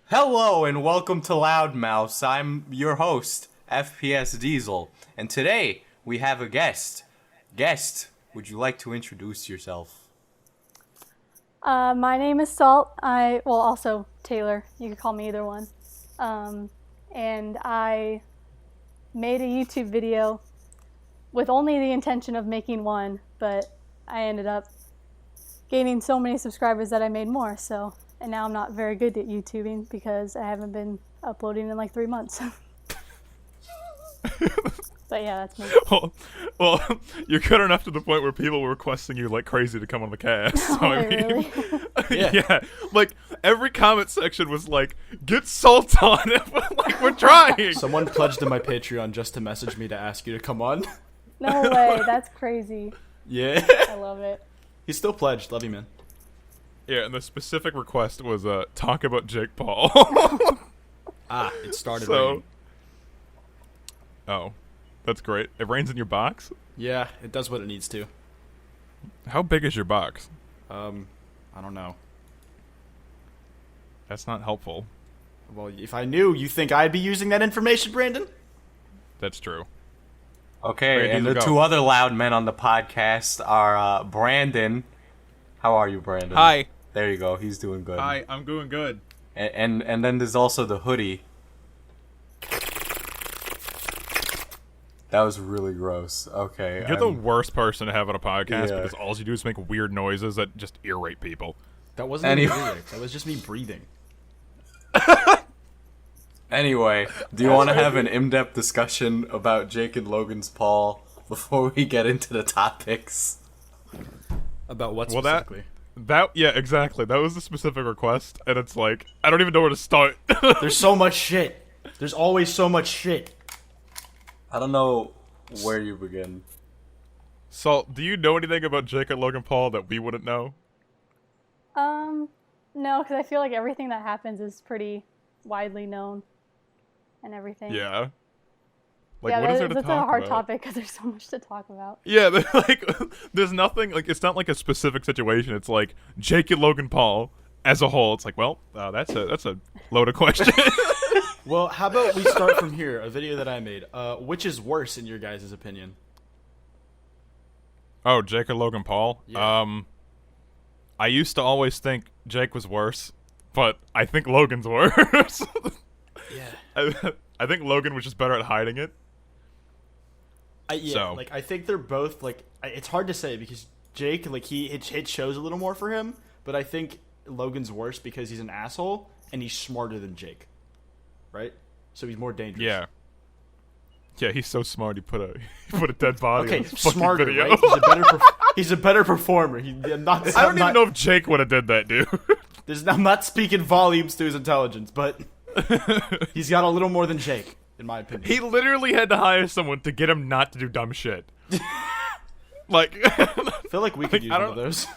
Hello and welcome to Loudmouths. I'm your host, FPS Diesel, and today we have a guest. Guest, would you like to introduce yourself? My name is Salt. Also Taylor. You can call me either one. And I made a YouTube video with only the intention of making one, but I ended up gaining so many subscribers that I made more, and now I'm not very good at YouTubing because I haven't been uploading in like 3 months. But yeah, that's me. Well, you're good enough to the point where people were requesting you like crazy to come on the cast. So, Oh, wait, really? yeah, like every comment section was like, "Get Salt on it." Like we're trying. Someone pledged to my Patreon just to message me to ask you to come on. No way, that's crazy. Yeah. I love it. He's still pledged. Love you, man. Yeah, and the specific request was talk about Jake Paul. It started So, raining. oh, that's great. It rains in your box. Yeah, it does what it needs to. How big is your box? I don't know. That's not helpful. Well, if I knew, you think I'd be using that information, Brandon? That's true. Okay, Ready and to the go. two other loud men on the podcast are Brandon. How are you, Brandon? Hi. There you go. He's doing good. Hi, I'm doing good. And then there's also the hoodie. That was really gross. Okay. You're the worst person to have on a podcast Yeah. because all you do is make weird noises that just irate people. That wasn't Anyway. even lyrics. That was just me breathing. Anyway, do you want to have an in-depth discussion about Jake and Logan's Paul before we get into the topics? About what Well, that- specifically? Yeah, exactly. That was the specific request, and it's like, I don't even know where to start. There's so much shit. There's always so much shit. I don't know where you begin. Salt, do you know anything about Jake and Logan Paul that we wouldn't know? No, because I feel like everything that happens is pretty widely known and everything. Yeah. Like, Yeah, what is there to that's talk a hard about? topic because there's so much to talk about. Yeah, like, there's nothing, like, it's not like a specific situation. It's like, Jake and Logan Paul as a whole. It's like, well, that's a loaded question. Well, how about we start from here? A video that I made. Which is worse in your guys' opinion? Oh, Jake and Logan Paul? Yeah. I used to always think Jake was worse, but I think Logan's worse. Yeah. I think Logan was just better at hiding it. So. Like I think they're both like it's hard to say because Jake like it shows a little more for him, but I think Logan's worse because he's an asshole and he's smarter than Jake, right? So he's more dangerous. Yeah. Yeah, he's so smart. He put a dead body. Okay, in his fucking smarter, video. right? He's a better performer. I don't even know if Jake would have did that, dude. I'm not speaking volumes to his intelligence, but he's got a little more than Jake, in my opinion. He literally had to hire someone to get him not to do dumb shit. Like, I feel like we could use I one of don't- those.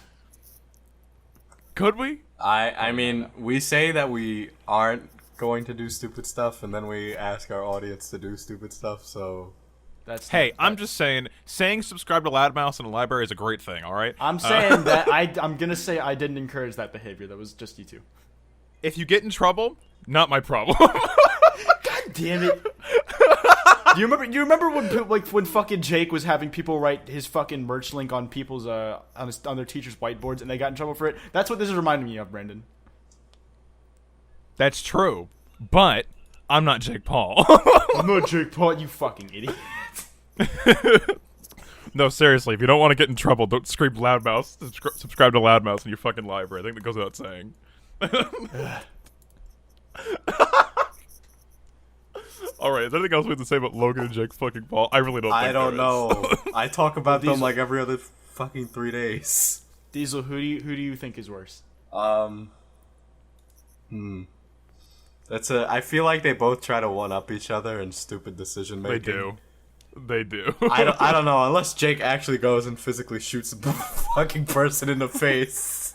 could we? I mean, we say that we aren't going to do stupid stuff, and then we ask our audience to do stupid stuff, so... Hey, I'm just saying subscribe to Loudmouth in the library is a great thing, alright? I'm saying that I'm gonna say I didn't encourage that behavior. That was just you two. If you get in trouble, not my problem. God damn it! Do you remember when fucking Jake was having people write his fucking merch link on people's on their teachers' whiteboards and they got in trouble for it? That's what this is reminding me of, Brandon. That's true, but I'm not Jake Paul. I'm not Jake Paul, you fucking idiot. No, seriously, if you don't want to get in trouble, don't scream Loudmouth. Subscribe to Loudmouth in your fucking library. I think that goes without saying. Alright, is there anything else we have to say about Logan and Jake fucking Paul? I really don't think I don't there is. know. I talk about Well, them like every other fucking 3 days. Diesel, who do you think is worse? I feel like they both try to one-up each other in stupid decision making. They do. They do. I don't know, unless Jake actually goes and physically shoots a fucking person in the face.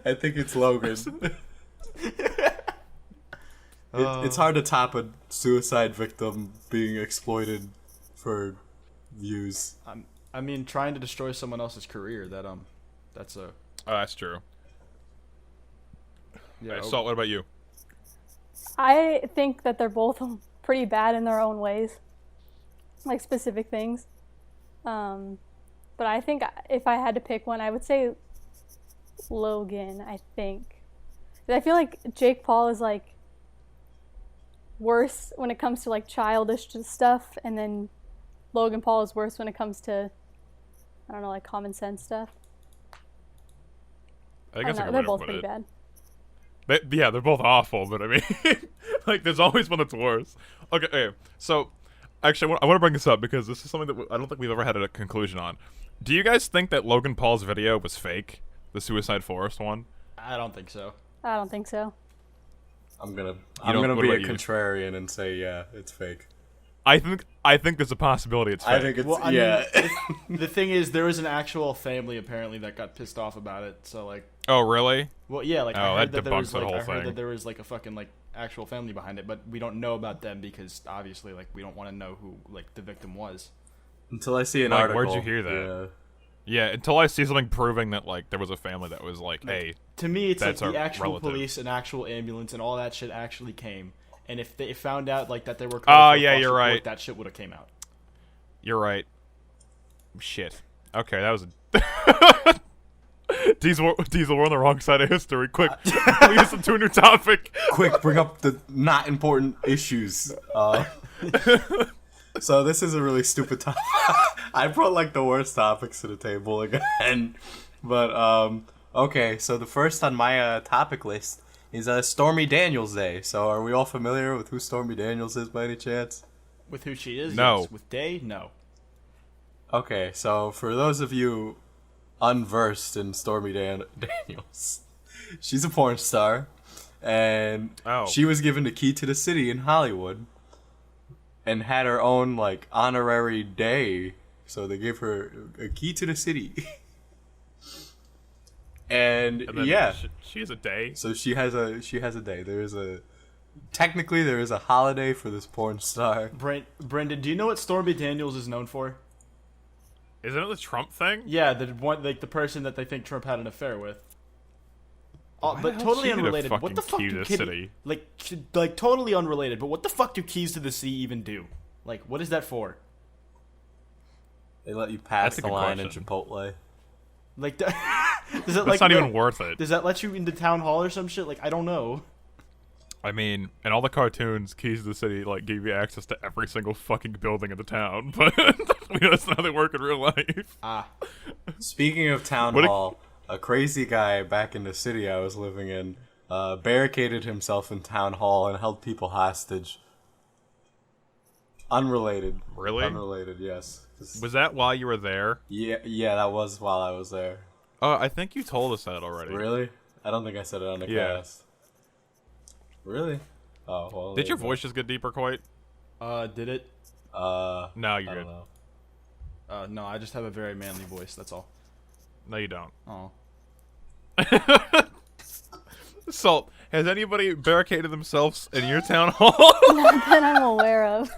I think it's Logan. It's hard to top a suicide victim being exploited for views. I mean, trying to destroy someone else's career. That's a. Oh, that's true. Yeah. Salt, what about you? I think that they're both pretty bad in their own ways, like specific things. But I think if I had to pick one, I would say Logan. I think. I feel like Jake Paul is like worse when it comes to like childish stuff, and then Logan Paul is worse when it comes to, I don't know, like common sense stuff. I guess they're both pretty bad. Yeah, they're both awful, but I mean, like, there's always one that's worse. Okay, so, actually, I want to bring this up because this is something that I don't think we've ever had a conclusion on. Do you guys think that Logan Paul's video was fake? The Suicide Forest one? I don't think so. I don't think so. I'm gonna what be a about you? contrarian and say yeah, it's fake. I think there's a possibility it's fake. I think it's Well, I yeah. mean, the thing is, there was an actual family apparently that got pissed off about it. So like, Oh, really? well, yeah, like Oh, I heard that that there was debunks that like whole I heard thing. that there was like a fucking like actual family behind it, but we don't know about them because obviously like we don't want to know who like the victim was. Until I see an Like, article. where'd you hear that? Yeah, until I see something proving that, like, there was a family that was like, hey, To me, it's like That's the our actual relative. police and actual ambulance and all that shit actually came. And if they found out like that they were Yeah, you're right. that shit would have came out. you're right. Shit. Okay, that was a... Diesel, we're on the wrong side of history. Quick, lead us into a new topic. Quick, bring up the not important issues. So this is a really stupid topic. I brought like the worst topics to the table again. But okay, so the first on my topic list is Stormy Daniels Day. So are we all familiar with who Stormy Daniels is by any chance? With who she is? No. Yes. With Day? No. Okay, so for those of you unversed in Stormy Daniels, she's a porn star, and Oh. she was given the key to the city in Hollywood, and had her own like honorary day. So they gave her a key to the city, and And then yeah, she has a day. so she has a day. There is a holiday for this porn star. Brendan, do you know what Stormy Daniels is known for? Isn't it the Trump thing? Yeah, the one like the person that they think Trump had an affair with. Why the But hell's totally she gonna unrelated. What fucking the fuck key do to the kid- city? like totally unrelated? But what the fuck do keys to the sea even do? Like, what is that for? They let you pass That's a the good line in question. Chipotle. Like, does it That's like not even worth it. Does that let you into town hall or some shit? Like, I don't know. I mean, in all the cartoons, Keys to the City like gave you access to every single fucking building in the town, but I mean, that's not how they work in real life. Ah, Speaking of town What a- hall, a crazy guy back in the city I was living in barricaded himself in town hall and held people hostage. Unrelated. Really? Unrelated, yes. Was that while you were there? Yeah, that was while I was there. Oh, I think you told us that already. Really? I don't think I said it on the Yeah. cast. Really? Oh, well. Did your voice just get deeper, quite? did it? No, I you're don't good. know. No, I just have a very manly voice. That's all. No, you don't. Oh. Salt, has anybody barricaded themselves in your town hall? Not that I'm aware of.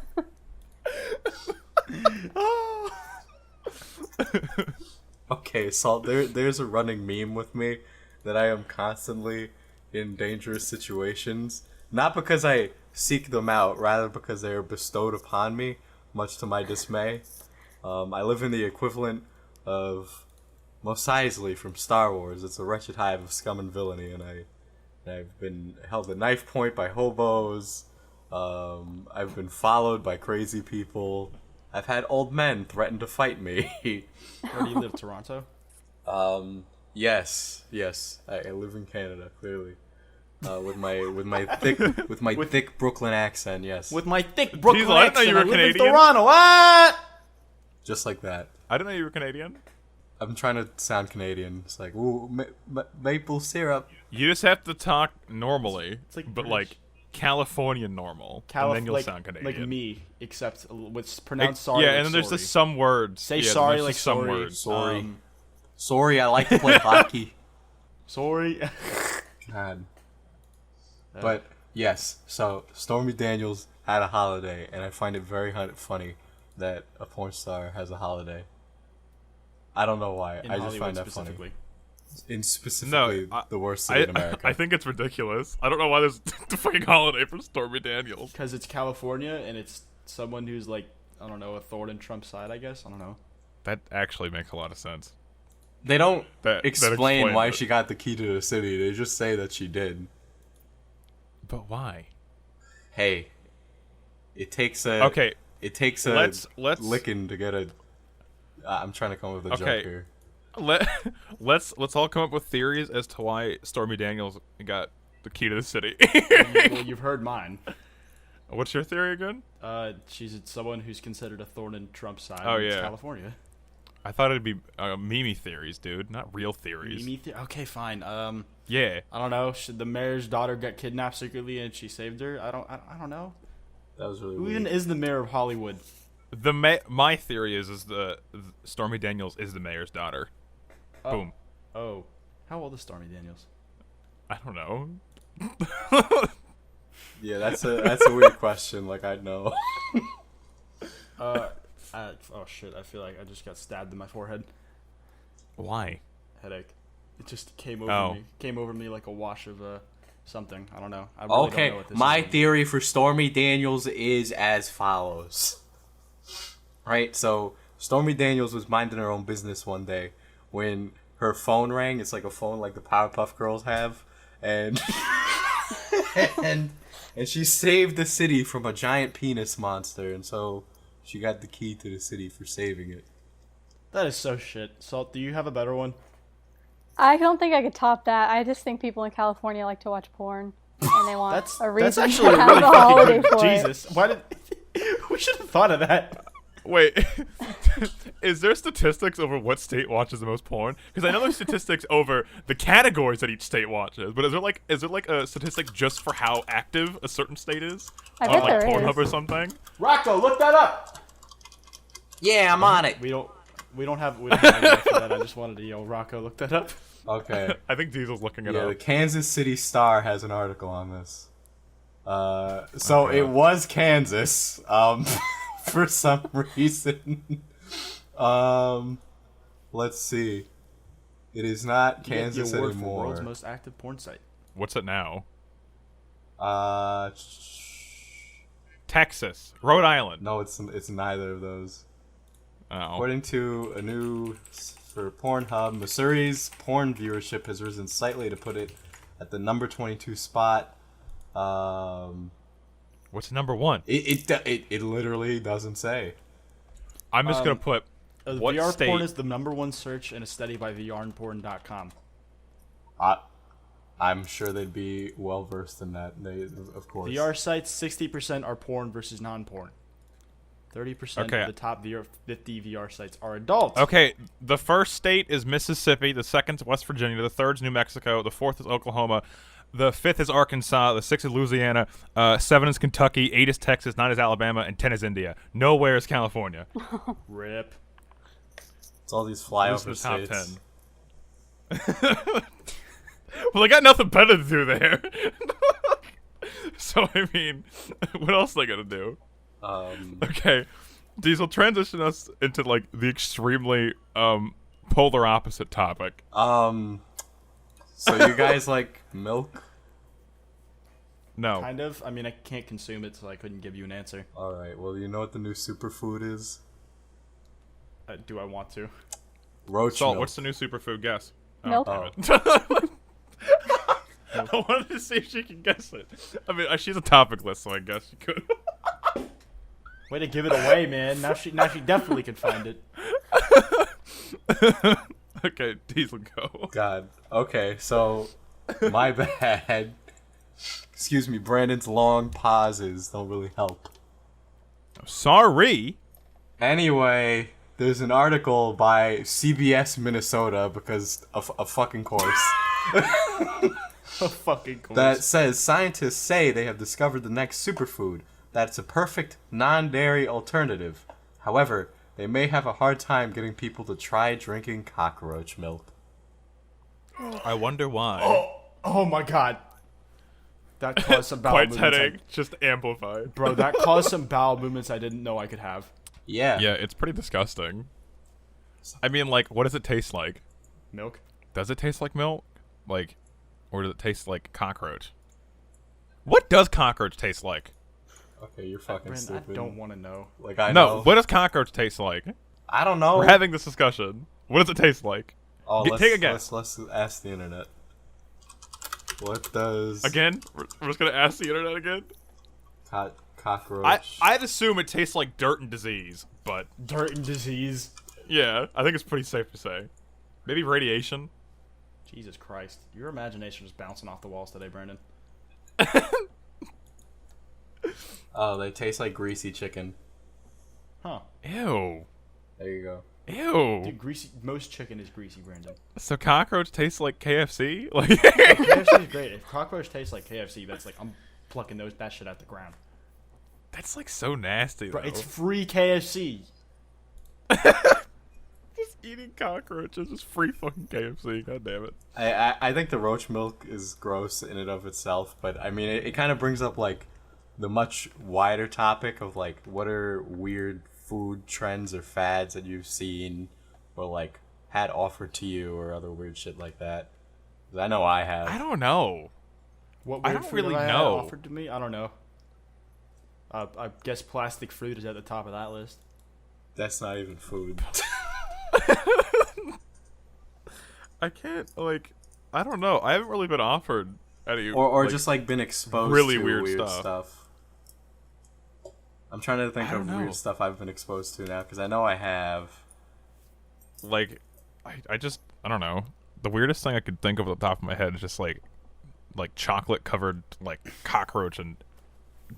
Okay, Salt, there's a running meme with me that I am constantly in dangerous situations. Not because I seek them out, rather because they are bestowed upon me, much to my dismay. I live in the equivalent of Mos Eisley from Star Wars. It's a wretched hive of scum and villainy, and I've been held at knife point by hobos. I've been followed by crazy people. I've had old men threaten to fight me. Where do you live? Toronto? Yes. I live in Canada, clearly. With my thick Brooklyn accent, yes. With my thick Brooklyn Diesel, I didn't know accent, you were I live in Canadian. Toronto. What? Just like that. I didn't know you were Canadian. I'm trying to sound Canadian. It's like, ooh, maple syrup. You just have to talk normally, It's like but British. like Californian normal, and then you'll like, sound Canadian. like me, except what's pronounced sorry. Yeah, like and then there's sorry. just some words. Say Yeah, sorry there's like just some sorry. words. Sorry. Sorry, I like to play hockey. Sorry. God. But, yes, so Stormy Daniels had a holiday, and I find it very funny that a porn star has a holiday. I don't know why. In I just Hollywood find that specifically. In specifically No, the worst city in America. I think it's ridiculous. I don't know why there's the fucking holiday for Stormy Daniels. Because it's California and it's someone who's like, I don't know, a thorn in Trump's side, I guess. I don't know. That actually makes a lot of sense. They don't That explain explains why it. she got the key to the city. They just say that she did. But why? Hey, it takes a Let's licking to get a. I'm trying to come up with a joke here. Let's all come up with theories as to why Stormy Daniels got the key to the city. Well, you've heard mine. What's your theory again? She's someone who's considered a thorn in Trump's side. Oh, and it's yeah. California. I thought it'd be Mimi theories, dude, not real theories. Okay, fine. Yeah. I don't know. Should the mayor's daughter get kidnapped secretly and she saved her? I don't know. That was really Who weird. even is the mayor of Hollywood? My theory is the Stormy Daniels is the mayor's daughter. Boom. Oh. How old is Stormy Daniels? I don't know. Yeah, that's a weird question. Like, I know. Oh shit! I feel like I just got stabbed in my forehead. Why? Headache. It just came over me. Came over me like a wash of something. I don't know. I really Okay, don't know what this my is. theory for Stormy Daniels is as follows. Right, so Stormy Daniels was minding her own business one day when her phone rang. It's like a phone like the Powerpuff Girls have, and and she saved the city from a giant penis monster, and so she got the key to the city for saving it. That is so shit. Salt, do you have a better one? I don't think I could top that. I just think people in California like to watch porn, and they want a reason That's actually to a have really a holiday fucking for good. it. Jesus, why did we should have thought of that? Wait, is there statistics over what state watches the most porn? Because I know there's statistics over the categories that each state watches, but is there like a statistic just for how active a certain state is? I On bet like there Pornhub is. or something? Rocco, look that up. Yeah, I'm on it. We don't have enough for that. I just wanted to Rocco, look that up. Okay. I think Diesel's looking it Yeah, up. the Kansas City Star has an article on this. So it was Kansas, for some reason. Let's see. It is not Kansas the award anymore. for world's most active porn site. What's it now? Uh, Texas, Rhode Island. no, it's neither of those. Oh, According to a new for Pornhub, Missouri's porn viewership has risen slightly to put it at the number 22 spot. what's number one? It literally doesn't say. I'm just gonna put what VR state. porn is the #1 search in a study by VRporn.com. I'm sure they'd be well versed in that. They, of course. VR sites, 60% are porn versus non-porn. 30% Okay. of the top 50 VR sites are adults. Okay, the first state is Mississippi, the second's West Virginia, the third's New Mexico, the fourth is Oklahoma, the fifth is Arkansas, the sixth is Louisiana, 7 is Kentucky, 8 is Texas, 9 is Alabama, and 10 is India. Nowhere is California. Rip. It's all these Who's flyover in the top states. 10? Well, they got nothing better to do there. So, I mean, what else are they gonna do? Okay, Diesel, transition us into like the extremely polar opposite topic. So you guys like milk? No. Kind of. I mean, I can't consume it, so I couldn't give you an answer. All right. Well, you know what the new superfood is? Do I want to? Roach Salt, milk. what's the new superfood guess? Milk. damn it. I wanted to see if she can guess it. I mean, she's a topic list, so I guess she could. Way to give it away, man. Now she definitely can find it. Okay, Diesel, go. God. Okay. So, my bad. Excuse me. Brandon's long pauses don't really help. Sorry. Anyway, there's an article by CBS Minnesota because of a fucking course. A fucking course. That says scientists say they have discovered the next superfood that's a perfect non-dairy alternative. However, they may have a hard time getting people to try drinking cockroach milk. I wonder why. Oh my god. That caused some bowel Quite's movements. headache just amplified. Bro, that caused some bowel movements I didn't know I could have. Yeah. Yeah, it's pretty disgusting. I mean, like, what does it taste like? Milk. Does it taste like milk? Like, or does it taste like cockroach? What does cockroach taste like? Okay, you're fucking Brandon, stupid. I don't want to know. Like I No, know. what does cockroach taste like? I don't know. We're having this discussion. What does it taste like? Oh, Take a guess. Let's ask the internet. What does Again? We're just gonna ask the internet again? cockroach? I'd assume it tastes like dirt and disease, but Dirt and disease. yeah, I think it's pretty safe to say. Maybe radiation? Jesus Christ. Your imagination is bouncing off the walls today, Brandon. Oh, they taste like greasy chicken. Huh. Ew. There you go. Ew. Dude, most chicken is greasy, Brandon. So cockroach tastes like KFC? Like KFC is great. If cockroach tastes like KFC, that's like, I'm plucking that shit out the ground. that's like so nasty, though. Bro, it's free KFC. just eating cockroaches is free fucking KFC. God damn it. I think the roach milk is gross in and of itself, but I mean it kind of brings up like the much wider topic of like what are weird food trends or fads that you've seen or like had offered to you or other weird shit like that. 'Cause I know I have. I don't know. What I weird don't food really have I had know. offered to me? I don't know. I guess plastic fruit is at the top of that list. That's not even food. I can't, like, I don't know. I haven't really been offered any or like, just like been exposed really to weird weird stuff. stuff. I'm trying to think I of don't know. weird stuff I've been exposed to now because I know I have. like I don't know. The weirdest thing I could think of at the top of my head is just like chocolate covered like cockroach and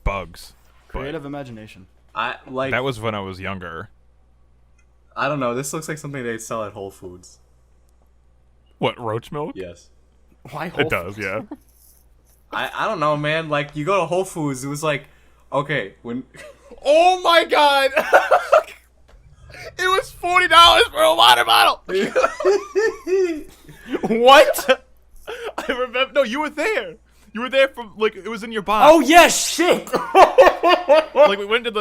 bugs. But Creative imagination. I like. that was when I was younger. I don't know. This looks like something they'd sell at Whole Foods. What, roach milk? Yes. Why It does, yeah. I don't know, man. Like you go to Whole Foods, it was like, okay, when. Oh my god! It was $40 for a water bottle! What? I remember. No, you were there. You were there from like it was in your box. Oh yes, shit. Like we went to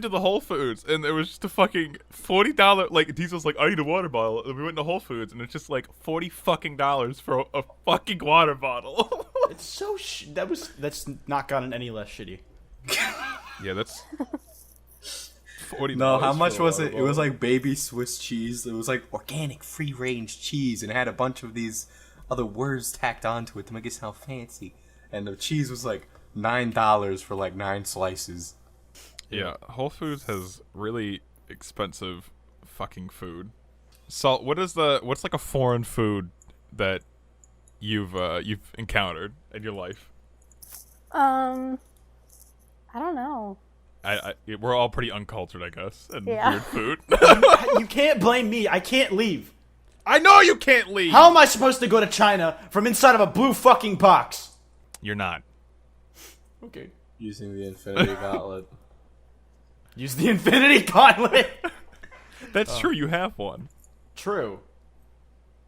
the Whole Foods and it was just a fucking $40 like Diesel's like I need a water bottle and we went to Whole Foods and it's just like $40 fucking for a fucking water bottle. It's so that's not gotten any less shitty. Yeah, that's $40. No, how much for a was water it? It was bottle. like baby Swiss cheese. It was like organic, free range cheese, and it had a bunch of these other words tacked onto it to make it sound fancy. And the cheese was like $9 for like 9 slices. Yeah, Whole Foods has really expensive fucking food. Salt, what's like a foreign food that you've encountered in your life? I don't know. We're all pretty uncultured, I guess, and Yeah. weird food. You can't blame me. I can't leave. I know you can't leave. How am I supposed to go to China from inside of a blue fucking box? You're not. Okay. Using the Infinity Gauntlet. Use the Infinity Gauntlet. That's true. You have one. True.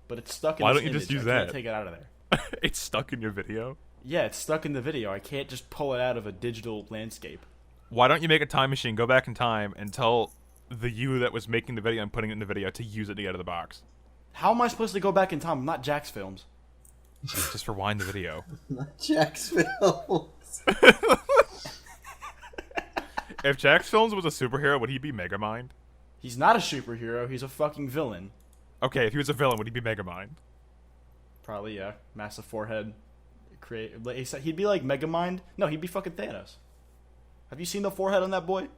But it's stuck in Why this don't you just image. use I can't that? take it out of there. It's stuck in your video. Yeah, it's stuck in the video. I can't just pull it out of a digital landscape. Why don't you make a time machine, go back in time, and tell the you that was making the video and putting it in the video to use it to get out of the box? How am I supposed to go back in time? I'm not Jack's Films. Just rewind the video. Jacksonville. If Jax Films was a superhero, would he be Megamind? He's not a superhero. He's a fucking villain. Okay, if he was a villain, would he be Megamind? Probably, yeah. Massive forehead. He'd be like Megamind. No, he'd be fucking Thanos. Have you seen the forehead on that boy?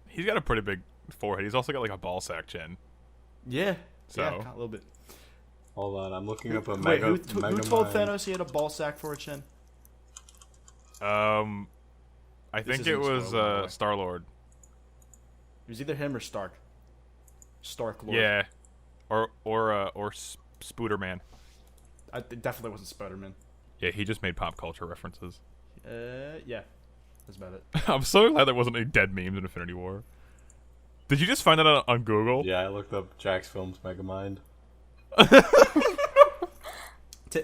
He's got a pretty big forehead. He's also got like a ball sack chin. Yeah. So- Yeah, a little bit. Hold on, I'm looking up a Wait, mega. who told Megamind. Thanos he had a ball sack for a chin? I think it isn't was spoiler, by the way. Star-Lord. It was either him or Stark. Stark Lord. Yeah. Or Spooderman. It definitely wasn't Spider-Man. Yeah, he just made pop culture references. Yeah. That's about it. I'm so glad there wasn't any dead memes in Infinity War. Did you just find that on Google? Yeah, I looked up Jax Films Megamind.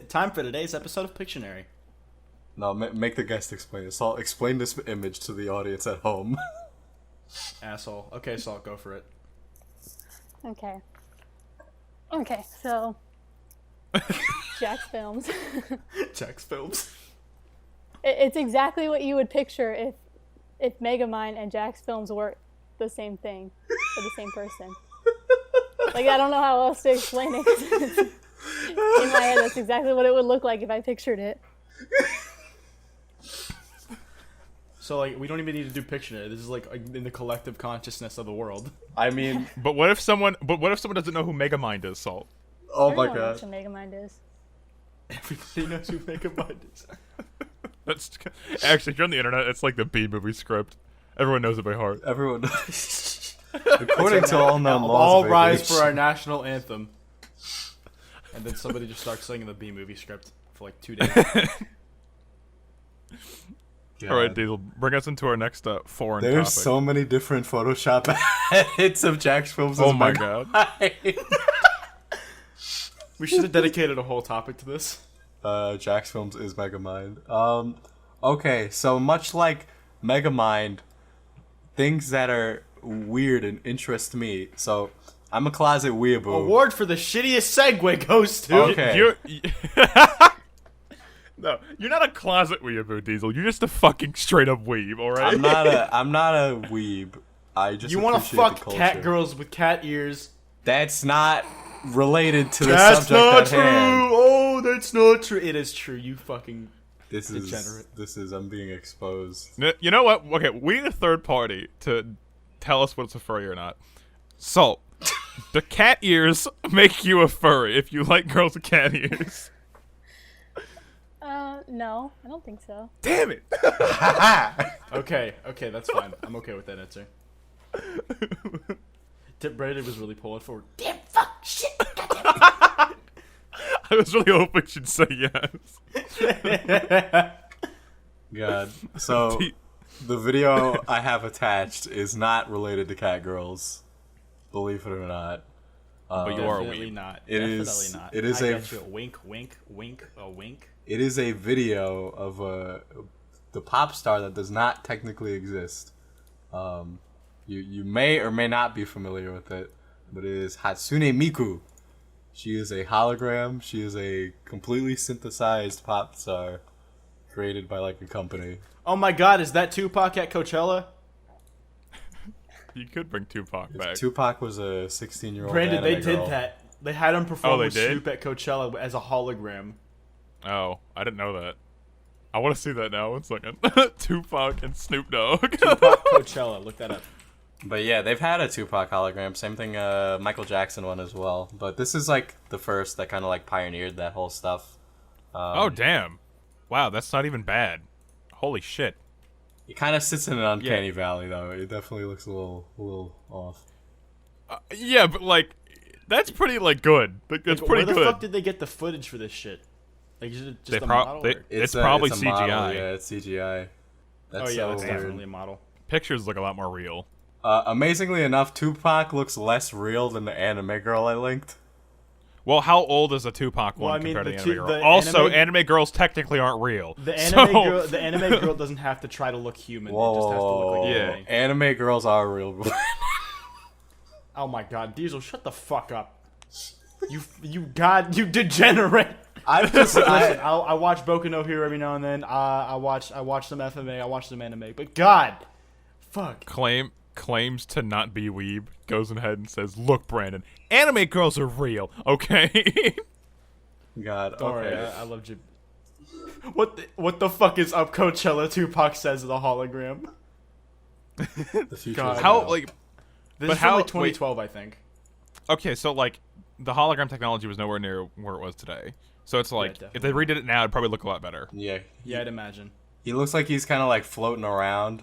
Time for today's episode of Pictionary. No, make the guest explain it. Salt, explain this image to the audience at home. Asshole. Okay, Salt, go for it. Okay. Okay, so Jack's Films. Jack's Films. It's exactly what you would picture if Megamind and Jack's Films were the same thing, or the same person. Like, I don't know how else to explain it. In my head, that's exactly what it would look like if I pictured it. So, like, we don't even need to do Pictionary. This is, like, in the collective consciousness of the world. I mean, But what if someone doesn't know who Megamind is, Salt? oh my Everyone knows god. who Megamind is. Everybody knows who Megamind is. That's actually, if you're on the internet, it's like the B movie script. Everyone knows it by heart. Everyone. According to all known laws, All of rise aviation. for our national anthem. And then somebody just starts singing the B movie script for like 2 days. God. All right, Diesel, bring us into our next foreign There's topic. so many different Photoshop edits of Jack's Films. Oh as my Megamind. We should have dedicated a whole topic to this. Jack's Films is Megamind. Okay, so much like Megamind, things that are weird and interest me. So I'm a closet weeaboo. Award for the shittiest segue goes to. Okay. No, you're not a closet weeaboo, Diesel. You're just a fucking straight up weeb, all right? I'm not a weeb. I just You want to appreciate the fuck culture. cat girls with cat ears. That's not related to the That's subject not at true. hand. Oh, that's not true. It is true. You fucking. This Degenerate. is I'm being exposed. You know what? Okay, we need a third party to tell us what's a furry or not. Salt, the cat ears make you a furry if you like girls with cat ears. No, I don't think so. Damn it! Okay, that's fine. I'm okay with that answer. Brandon was really pulling forward. Damn, fuck, shit, goddamn. I was really hoping she'd say yes. God. So the video I have attached is not related to cat girls. Believe it or not. But you are a Definitely weeb. not. It Definitely is- not. it is I a- got you a wink, wink, wink, a wink. It is a video of the pop star that does not technically exist. You may or may not be familiar with it, but it is Hatsune Miku. She is a hologram. She is a completely synthesized pop star created by like a company. Oh my god, is that Tupac at Coachella? You could bring Tupac back. Tupac was a 16-year-old Brandon, they anime did girl. that. They had him perform they with did? Snoop at Coachella as a hologram. Oh, I didn't know that. I want to see that now. 1 second. Tupac and Snoop Dogg. Tupac Coachella, look that up. But yeah, they've had a Tupac hologram. Same thing, Michael Jackson one as well. But this is like the first that kind of like pioneered that whole stuff. Oh, damn. Wow, that's not even bad. Holy shit. It kind of sits in an uncanny valley, though. It definitely looks a little off. Yeah, but like, that's pretty like good. Like, that's Like, pretty where the good. fuck did they get the footage for this shit? Like, is it just They a pro- model? they- or- It's probably a CGI. model, yeah, it's CGI. That's Oh yeah, so that's weird. definitely a model. Pictures look a lot more real. Amazingly enough, Tupac looks less real than the anime girl I linked. Well, how old is a Tupac one Well, I mean, compared the to the tu- anime girl? the Also, anime- anime girls technically aren't real. The So- anime girl doesn't have to try to look human. Whoa, it just has to look like Yeah. anime. Anime girls are real. Oh my god, Diesel, shut the fuck up. You degenerate. I just Listen, I watch Boku no Hero every now and then. I watch some FMA. I watch some anime. But God, fuck. claims to not be weeb, goes ahead and says, "Look, Brandon, anime girls are real, okay?" God. Don't worry, Okay. I love you. What the fuck is up Coachella? Tupac says the hologram. The future God. is How now. like This But is from how- like 2012, I think. okay, so like the hologram technology was nowhere near where it was today. So it's like if they redid it now, it'd probably look a lot better. Yeah. Yeah, I'd imagine. He looks like he's kind of like floating around.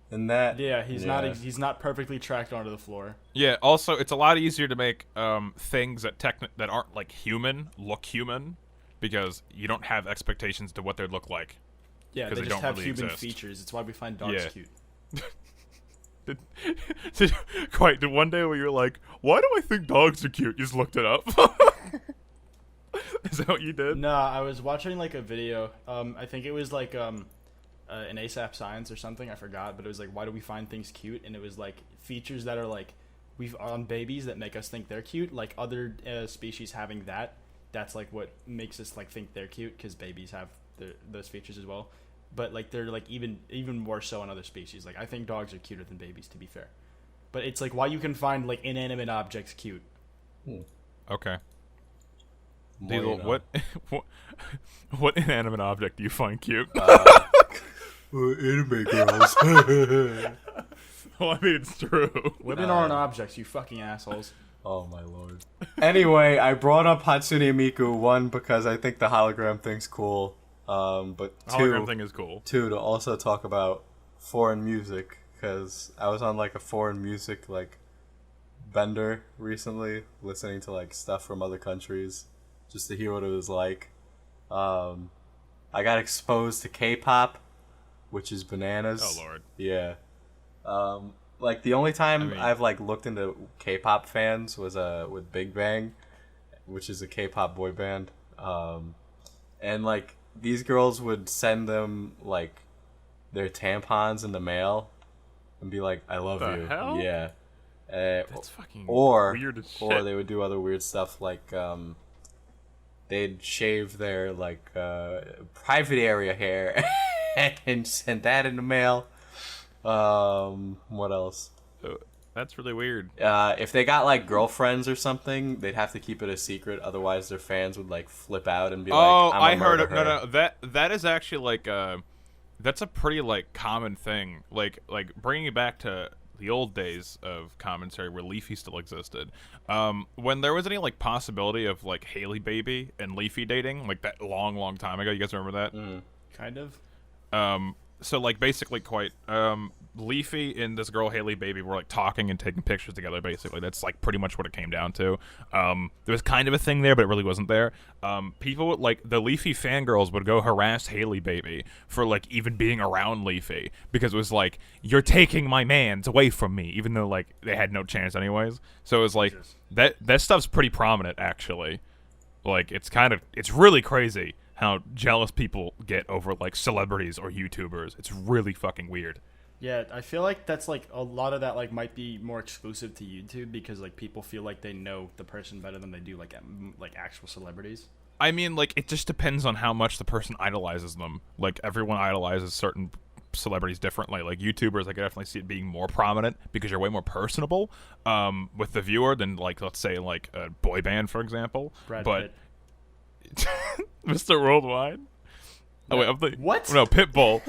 In that. Yeah, he's not perfectly tracked onto the floor. Yeah. Also, it's a lot easier to make things that that aren't like human look human because you don't have expectations to what they'd look like. Yeah, 'Cause they they just don't have really human exist. features. It's why we find dogs Yeah. cute. Quite. Did one day where you're like, "Why do I think dogs are cute?" You just looked it up. Is that what you did? No, I was watching like a video. I think it was like an ASAP Science or something. I forgot, but it was like, why do we find things cute? And it was like features that are like we've on babies that make us think they're cute. Like other species having that that's like what makes us like think they're cute because babies have those features as well. But like they're like even more so in other species. Like I think dogs are cuter than babies, to be fair. But it's like why you can find like inanimate objects cute. Okay. More Diesel, you know. what inanimate object do you find cute? Anime girls. Well, I mean, it's true. Women aren't objects, you fucking assholes. Oh my lord. Anyway, I brought up Hatsune Miku, one, because I think the hologram thing's cool. But Hologram thing is cool. two, to also talk about foreign music, because I was on like a foreign music like bender recently, listening to like stuff from other countries, just to hear what it was like. I got exposed to K-pop, which is bananas. Oh lord. Yeah. Like the only time I mean- I've like looked into K-pop fans was with Big Bang, which is a K-pop boy band. And like these girls would send them like their tampons in the mail and be like, "I love The you." hell? Yeah. That's fucking Or weird as shit. or they would do other weird stuff like they'd shave their like private area hair and send that in the mail. What else? That's really weird. If they got like girlfriends or something, they'd have to keep it a secret. Otherwise, their fans would like flip out and be Oh, like, I "I'm heard murder it. her." No. That is actually like that's a pretty like common thing. Like bringing it back to the old days of commentary where Leafy still existed. When there was any like possibility of like Haley Baby and Leafy dating, like that long time ago. You guys remember that? Kind of. So like basically quite Leafy and this girl Haley Baby were like talking and taking pictures together. Basically, that's like pretty much what it came down to. There was kind of a thing there, but it really wasn't there. People would, like the Leafy fangirls would go harass Haley Baby for like even being around Leafy because it was like, you're taking my mans away from me, even though like they had no chance anyways. So it was like that stuff's pretty prominent actually. Like it's really crazy how jealous people get over like celebrities or YouTubers. It's really fucking weird. Yeah, I feel like that's like a lot of that like might be more exclusive to YouTube because like people feel like they know the person better than they do like actual celebrities. I mean, like it just depends on how much the person idolizes them. Like everyone idolizes certain celebrities differently. Like YouTubers, I could definitely see it being more prominent because you're way more personable with the viewer than like let's say like a boy band, for example. Brad but Pitt. Mr. Worldwide. Oh wait, I'm What? No, Pitbull.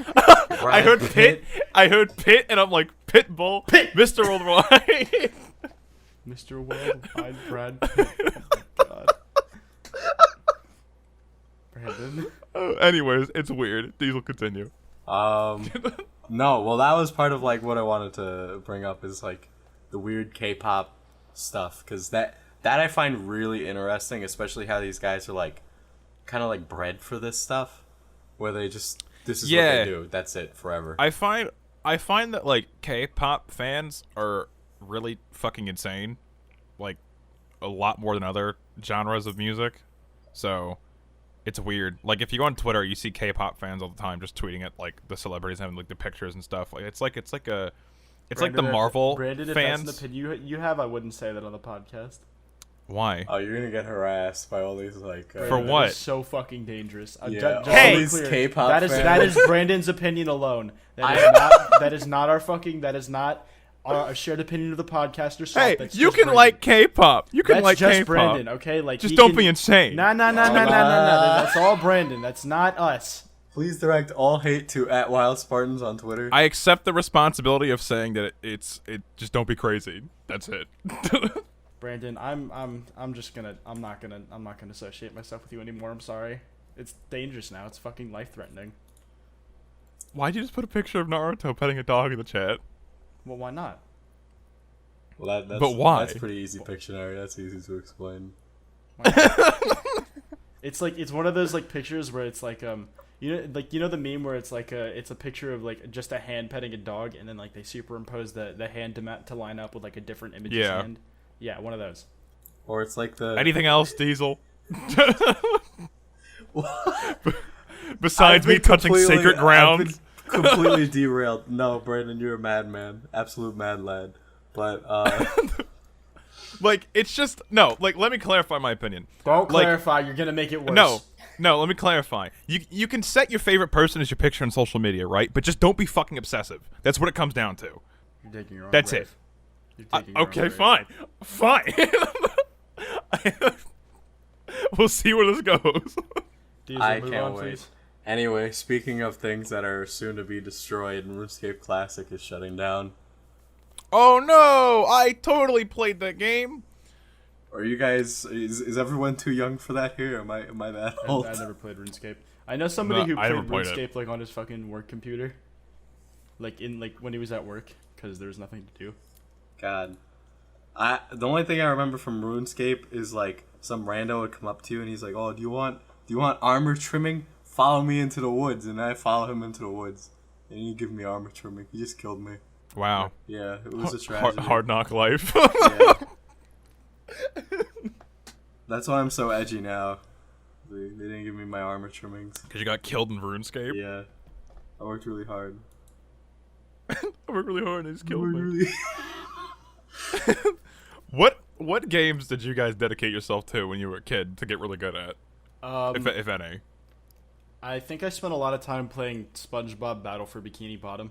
I Brad heard Pitt. I heard Pitt, and I'm like Pitbull. Pitt. Mr. Worldwide. Mr. Worldwide Brad Pitt. Oh my god. Brandon. Anyways, it's weird. Diesel, continue. No, well, that was part of like what I wanted to bring up is like the weird K-pop stuff, because that I find really interesting, especially how these guys are like kind of like bred for this stuff, where they just this is what they do. That's it forever. I find that like K-pop fans are really fucking insane, like a lot more than other genres of music. So it's weird. Like if you go on Twitter, you see K-pop fans all the time just tweeting at like the celebrities having like the pictures and stuff. Like it's like the Marvel Brandon, if fans. that's an opinion you have, I wouldn't say that on the podcast. Why? Oh, you're gonna get harassed by all these like For Brandon, what? That is so fucking dangerous. Yeah, Just all to be these clear, K-pop that fans. is Brandon's opinion alone. That is not our shared opinion of the podcast or something. Hey, That's you just can Brandon. like K-pop. You can That's like just K-pop. Brandon, okay? Like Just he don't can- be insane. No. That's all Brandon. That's not us. Please direct all hate to @WildSpartanz on Twitter. I accept the responsibility of saying that it just don't be crazy. That's it. Brandon, I'm not gonna associate myself with you anymore. I'm sorry. It's dangerous now. It's fucking life threatening. Why'd you just put a picture of Naruto petting a dog in the chat? Well, why not? Well, that's, But why? That's pretty easy Pictionary. That's easy to explain. It's like it's one of those like pictures where it's like you know the meme where it's like it's a picture of like just a hand petting a dog and then like they superimpose the hand to line up with like a different image's Yeah. hand. Yeah, one of those. Or it's like the Anything else, Diesel? Besides me touching sacred ground. I've been completely derailed. No, Brandon, you're a madman, absolute mad lad. But Like, it's just no. Like, let me clarify my opinion. Don't Like, clarify. You're gonna make it worse. No. Let me clarify. You can set your favorite person as your picture on social media, right? But just don't be fucking obsessive. That's what it comes down to. You're taking your own That's grave. it. You're taking your own Okay, grave. fine. We'll see where this goes. Diesel, I move can't on, wait. please. Anyway, speaking of things that are soon to be destroyed, RuneScape Classic is shutting down. Oh no! I totally played that game. Are you guys? Is everyone too young for that here? Am I that old? I never played RuneScape. I know somebody who I played never played it. RuneScape like on his fucking work computer, like when he was at work, because there was nothing to do. God, the only thing I remember from RuneScape is like some rando would come up to you and he's like, "Oh, do you want armor trimming? Follow me into the woods," and I follow him into the woods, and he give me armor trimming. He just killed me. Wow. Yeah, it was a tragedy. Hard knock life. Yeah. That's why I'm so edgy now. They didn't give me my armor trimmings. Because you got killed in RuneScape. Yeah, I worked really hard. I worked really hard and they just killed me. Really? What games did you guys dedicate yourself to when you were a kid to get really good at, if any? I think I spent a lot of time playing SpongeBob Battle for Bikini Bottom.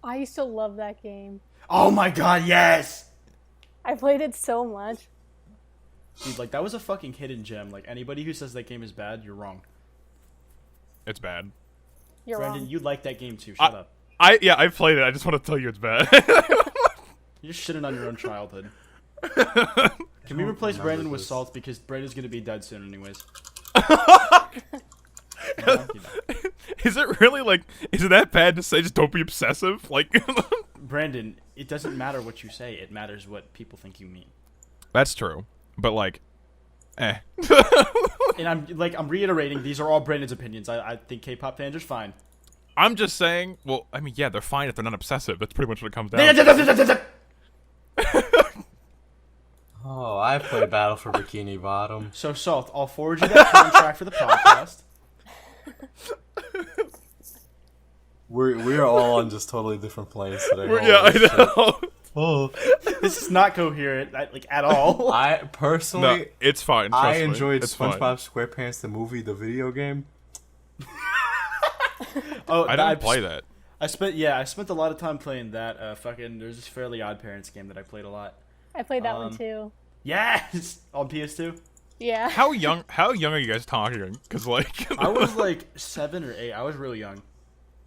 I used to love that game. Oh my god, yes! I played it so much. Dude, like, that was a fucking hidden gem. Like, anybody who says that game is bad, you're wrong. It's bad. You're Brandon, wrong. you like that game too. Shut up. I've played it. I just want to tell you it's bad. You're just shitting on your own childhood. Can we replace Brandon with Salt? Because Brandon's gonna be dead soon anyways. Is it really like? Is it that bad to say just don't be obsessive? Like, Brandon, it doesn't matter what you say. It matters what people think you mean. that's true. But like, And I'm reiterating, these are all Brandon's opinions. I think K-pop fans are fine. I'm just saying. Well, I mean, yeah, they're fine if they're not obsessive. That's pretty much what it comes down to. Oh, I play Battle for Bikini Bottom. So, Salt, I'll forward you that contract for the podcast. We are all on just totally different planes today. Yeah, I Holy shit. know. Oh. This is not coherent, like, at all. I No, personally, it's fine. I trust me. enjoyed It's fine. SpongeBob SquarePants the movie, the video game. Oh, I didn't play that. I spent a lot of time playing that. There's this Fairly Odd Parents game that I played a lot. I played that one too. Yes, on PS2. Yeah. How young are you guys talking? Because like, I was like 7 or 8. I was really young.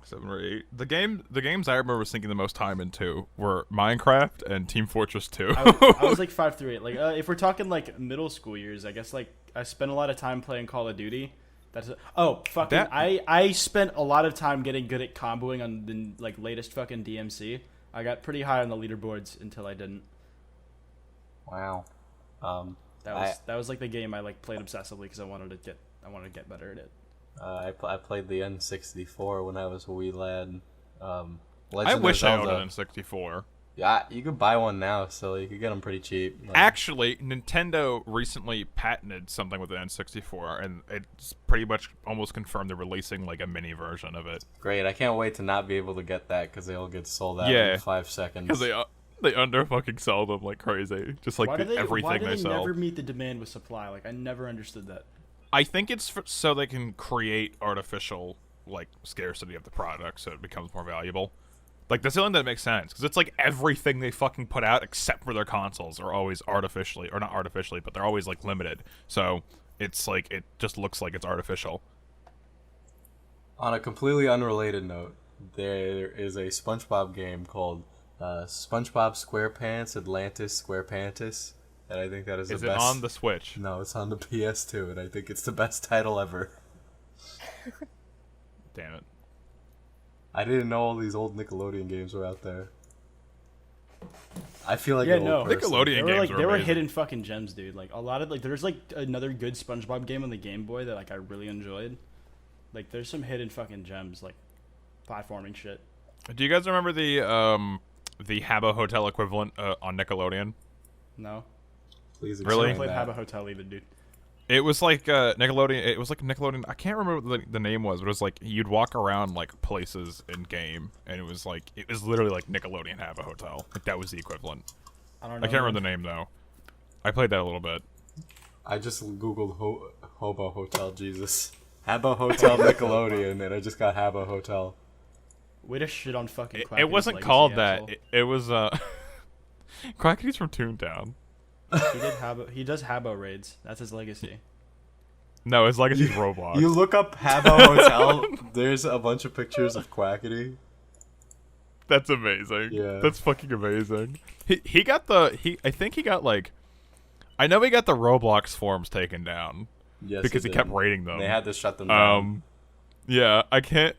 7 or 8. The games I remember sinking the most time into were Minecraft and Team Fortress 2. I was like 5 through 8. Like, if we're talking like middle school years, I guess like I spent a lot of time playing Call of Duty. I spent a lot of time getting good at comboing on the like latest fucking DMC. I got pretty high on the leaderboards until I didn't. Wow. That was like the game I like played obsessively because I wanted to get better at it. I played the N64 when I was a wee lad. I Legend wish of I owned Zelda. an N64. Yeah, you could buy one now, so you could get them pretty cheap. Like, Actually, Nintendo recently patented something with the N64, and it's pretty much almost confirmed they're releasing like a mini version of it. great! I can't wait to not be able to get that because they'll get sold out Yeah. in 5 seconds. Because they under fucking sell them like crazy, just like Why do they everything they sell. never meet the demand with supply? Like, I never understood that. I think it's so they can create artificial like scarcity of the product, so it becomes more valuable. Like, that's the only thing that makes sense, because it's like everything they fucking put out except for their consoles are always artificially, or not artificially, but they're always like limited. So it's like it just looks like it's artificial. On a completely unrelated note, there is a SpongeBob game called SpongeBob SquarePants Atlantis SquarePantis, and I think that is the Is best. it on the Switch? No, it's on the PS2, and I think it's the best title ever. Damn it. I didn't know all these old Nickelodeon games were out there. I feel like Yeah, an old no. person. Nickelodeon games They were amazing. hidden fucking gems, dude. Like, a lot of like there's like another good SpongeBob game on the Game Boy that like I really enjoyed. Like, there's some hidden fucking gems, like platforming shit. Do you guys remember the Habbo Hotel equivalent on Nickelodeon? No, Please Really? I explain played that. Have a Hotel either, dude. It was like Nickelodeon. It was like Nickelodeon. I can't remember what the name was, but it was like you'd walk around like places in game, and it was literally like Nickelodeon Have a Hotel. Like that was the equivalent. I don't know. I can't remember the name though. I played that a little bit. I just googled Hobo Hotel Jesus. Habbo Hotel Nickelodeon, and I just got Habbo Hotel. Way to shit on fucking Quackity's It wasn't legacy, called asshole. that. It was Quackity's from Toontown. He does Habbo raids. That's his legacy. No, his legacy's Roblox. You look up Habbo Hotel. There's a bunch of pictures of Quackity. That's amazing. Yeah. That's fucking amazing. He got I think he got like, I know he got the Roblox forums taken down. Yes, because he did. kept raiding them. They had to shut them down. Yeah, I can't.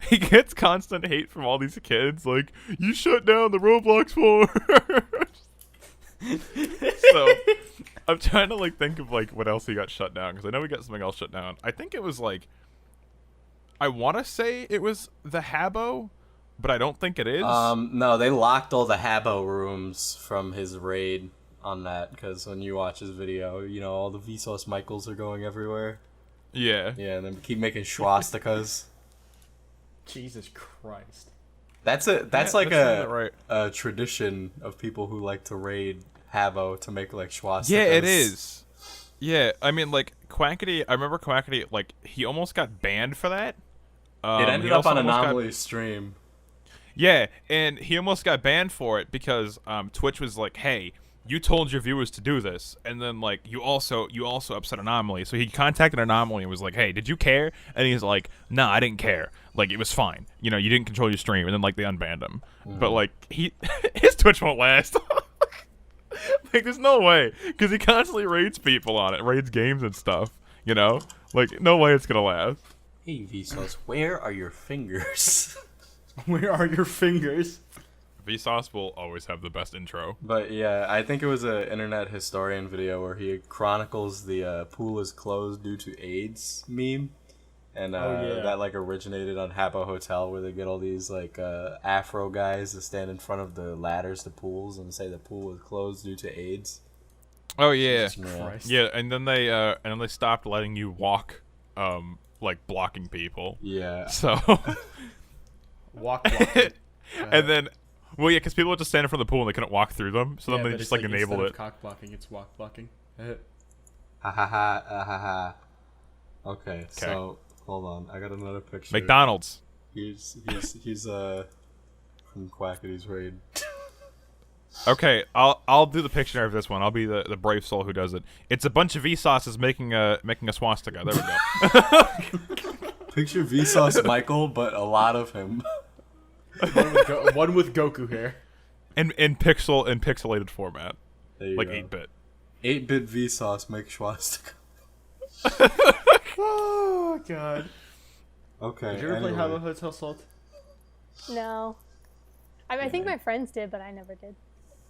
He gets constant hate from all these kids. Like, you shut down the Roblox forums. So, I'm trying to like think of like what else he got shut down because I know he got something else shut down. I think it was like, I want to say it was the Habbo, but I don't think it is. No, they locked all the Habbo rooms from his raid on that because when you watch his video, you know all the Vsauce Michaels are going everywhere. Yeah. Yeah, and then keep making swastikas. Jesus Christ. That's Yeah, like that right. a tradition of people who like to raid Habbo to make like swastikas. Yeah, it is. Yeah, I mean, like Quackity. I remember Quackity. Like he almost got banned for that. It ended he up also on almost got- Anomaly's stream. Yeah, and he almost got banned for it because Twitch was like, "Hey, you told your viewers to do this," and then like you also upset Anomaly. So he contacted Anomaly and was like, "Hey, did you care?" And he's like, "Nah, I didn't care. Like it was fine. You know, you didn't control your stream." And then like they unbanned him. But like his Twitch won't last. Like there's no way because he constantly raids people on it, raids games and stuff. You know, like no way it's gonna last. Hey Vsauce, where are your fingers? Where are your fingers? Vsauce will always have the best intro. But yeah, I think it was an internet historian video where he chronicles the pool is closed due to AIDS meme. And that like originated on Habbo Hotel where they get all these like Afro guys to stand in front of the ladders to pools and say the pool was closed due to AIDS. Oh yeah, Christ. yeah, and then they stopped letting you walk, like blocking people. Yeah. So, Walk. and then, well, yeah, because people would just stand in front of the pool and they couldn't walk through them. So then they just like enabled it. Cock blocking, it's walk blocking. Ha ha ha ha ha. Okay, so hold on, I got another picture. McDonald's. He's from Quackity's raid. Okay, I'll do the picture of this one. I'll be the brave soul who does it. It's a bunch of Vsauces making a swastika. There we go. Picture Vsauce Michael, but a lot of him. One with Goku hair. in pixelated format, There you like go. 8-bit. 8-bit Vsauce make swastika. Oh god. Okay. Did you ever play anyway. Habbo Hotel Salt? No. I think my friends did, but I never did.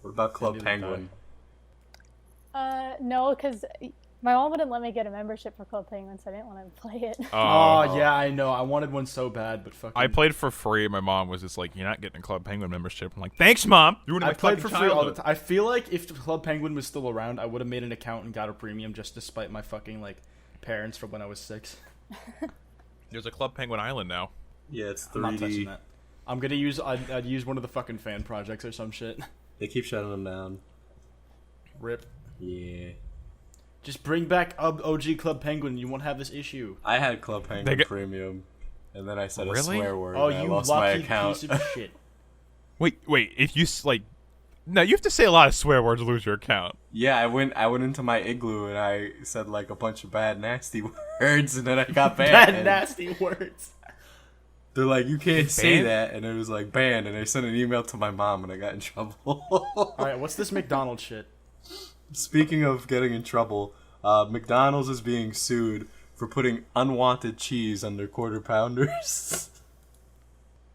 What about Club Neither Penguin? No, because my mom wouldn't let me get a membership for Club Penguin, so I didn't want to play it. Oh yeah, I know. I wanted one so bad, but fucking. I played for free. My mom was just like, "You're not getting a Club Penguin membership." I'm like, "Thanks, mom." You ruined I my played for fucking free all the childhood." time. I feel like if Club Penguin was still around, I would have made an account and got a premium just to spite my fucking like parents from when I was 6. There's a Club Penguin Island now. Yeah, it's I'm not touching 3D. that. I'm gonna use. I'd use one of the fucking fan projects or some shit. They keep shutting them down. Rip. Yeah. Just bring back OG Club Penguin. You won't have this issue. I had Club Penguin get- Premium, and then I said a Really? swear word. Oh, and I you lost my lucky account. piece of shit. Wait. If you like, no, you have to say a lot of swear words to lose your account. Yeah, I went into my igloo and I said like a bunch of bad nasty words, and then I got banned. Bad And nasty words. They're like, you can't say Banned? that, and it was like banned, and I sent an email to my mom, and I got in trouble. All right, what's this McDonald's shit? Speaking of getting in trouble, McDonald's is being sued for putting unwanted cheese on their quarter pounders.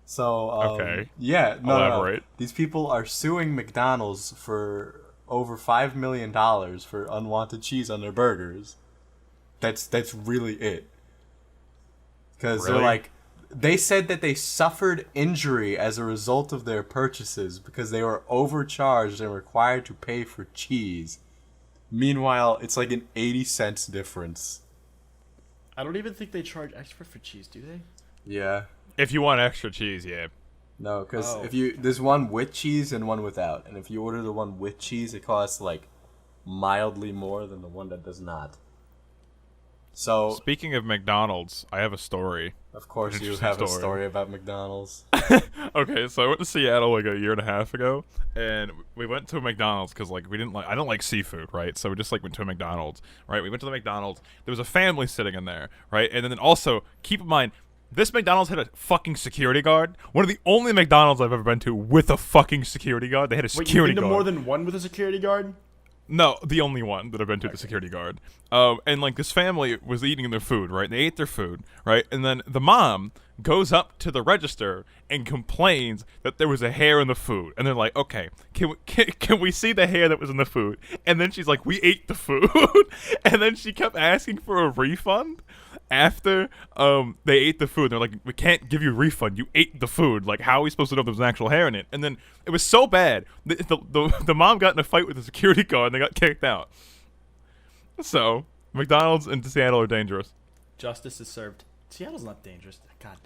So, Okay. yeah, no. Elaborate. These people are suing McDonald's for over $5 million for unwanted cheese on their burgers. That's really it. Because Really? they're like, they said that they suffered injury as a result of their purchases because they were overcharged and required to pay for cheese. Meanwhile, it's like an 80 cents difference. I don't even think they charge extra for cheese, do they? Yeah. If you want extra cheese, yeah. No, because Oh. there's one with cheese and one without, and if you order the one with cheese, it costs like mildly more than the one that does not. So, Speaking of McDonald's, I have a story. of course, you Interesting have a story. story about McDonald's. Okay, so I went to Seattle like a year and a half ago, and we went to a McDonald's because like I don't like seafood, right? So we just like went to a McDonald's, right? We went to the McDonald's. There was a family sitting in there, right? And then also keep in mind, this McDonald's had a fucking security guard. One of the only McDonald's I've ever been to with a fucking security guard. They had a Wait, security you've been to guard. more than one with a security guard? No, the only one that I've been to, the security guard. And like this family was eating their food, right? They ate their food, right? And then the mom goes up to the register and complains that there was a hair in the food. And they're like, okay, can we see the hair that was in the food? And then she's like, we ate the food. And then she kept asking for a refund after they ate the food. They're like, we can't give you a refund. You ate the food. Like, how are we supposed to know there was an actual hair in it? And then it was so bad. The mom got in a fight with the security guard and they got kicked out. So, McDonald's in Seattle are dangerous. Justice is served. Seattle's not dangerous. God.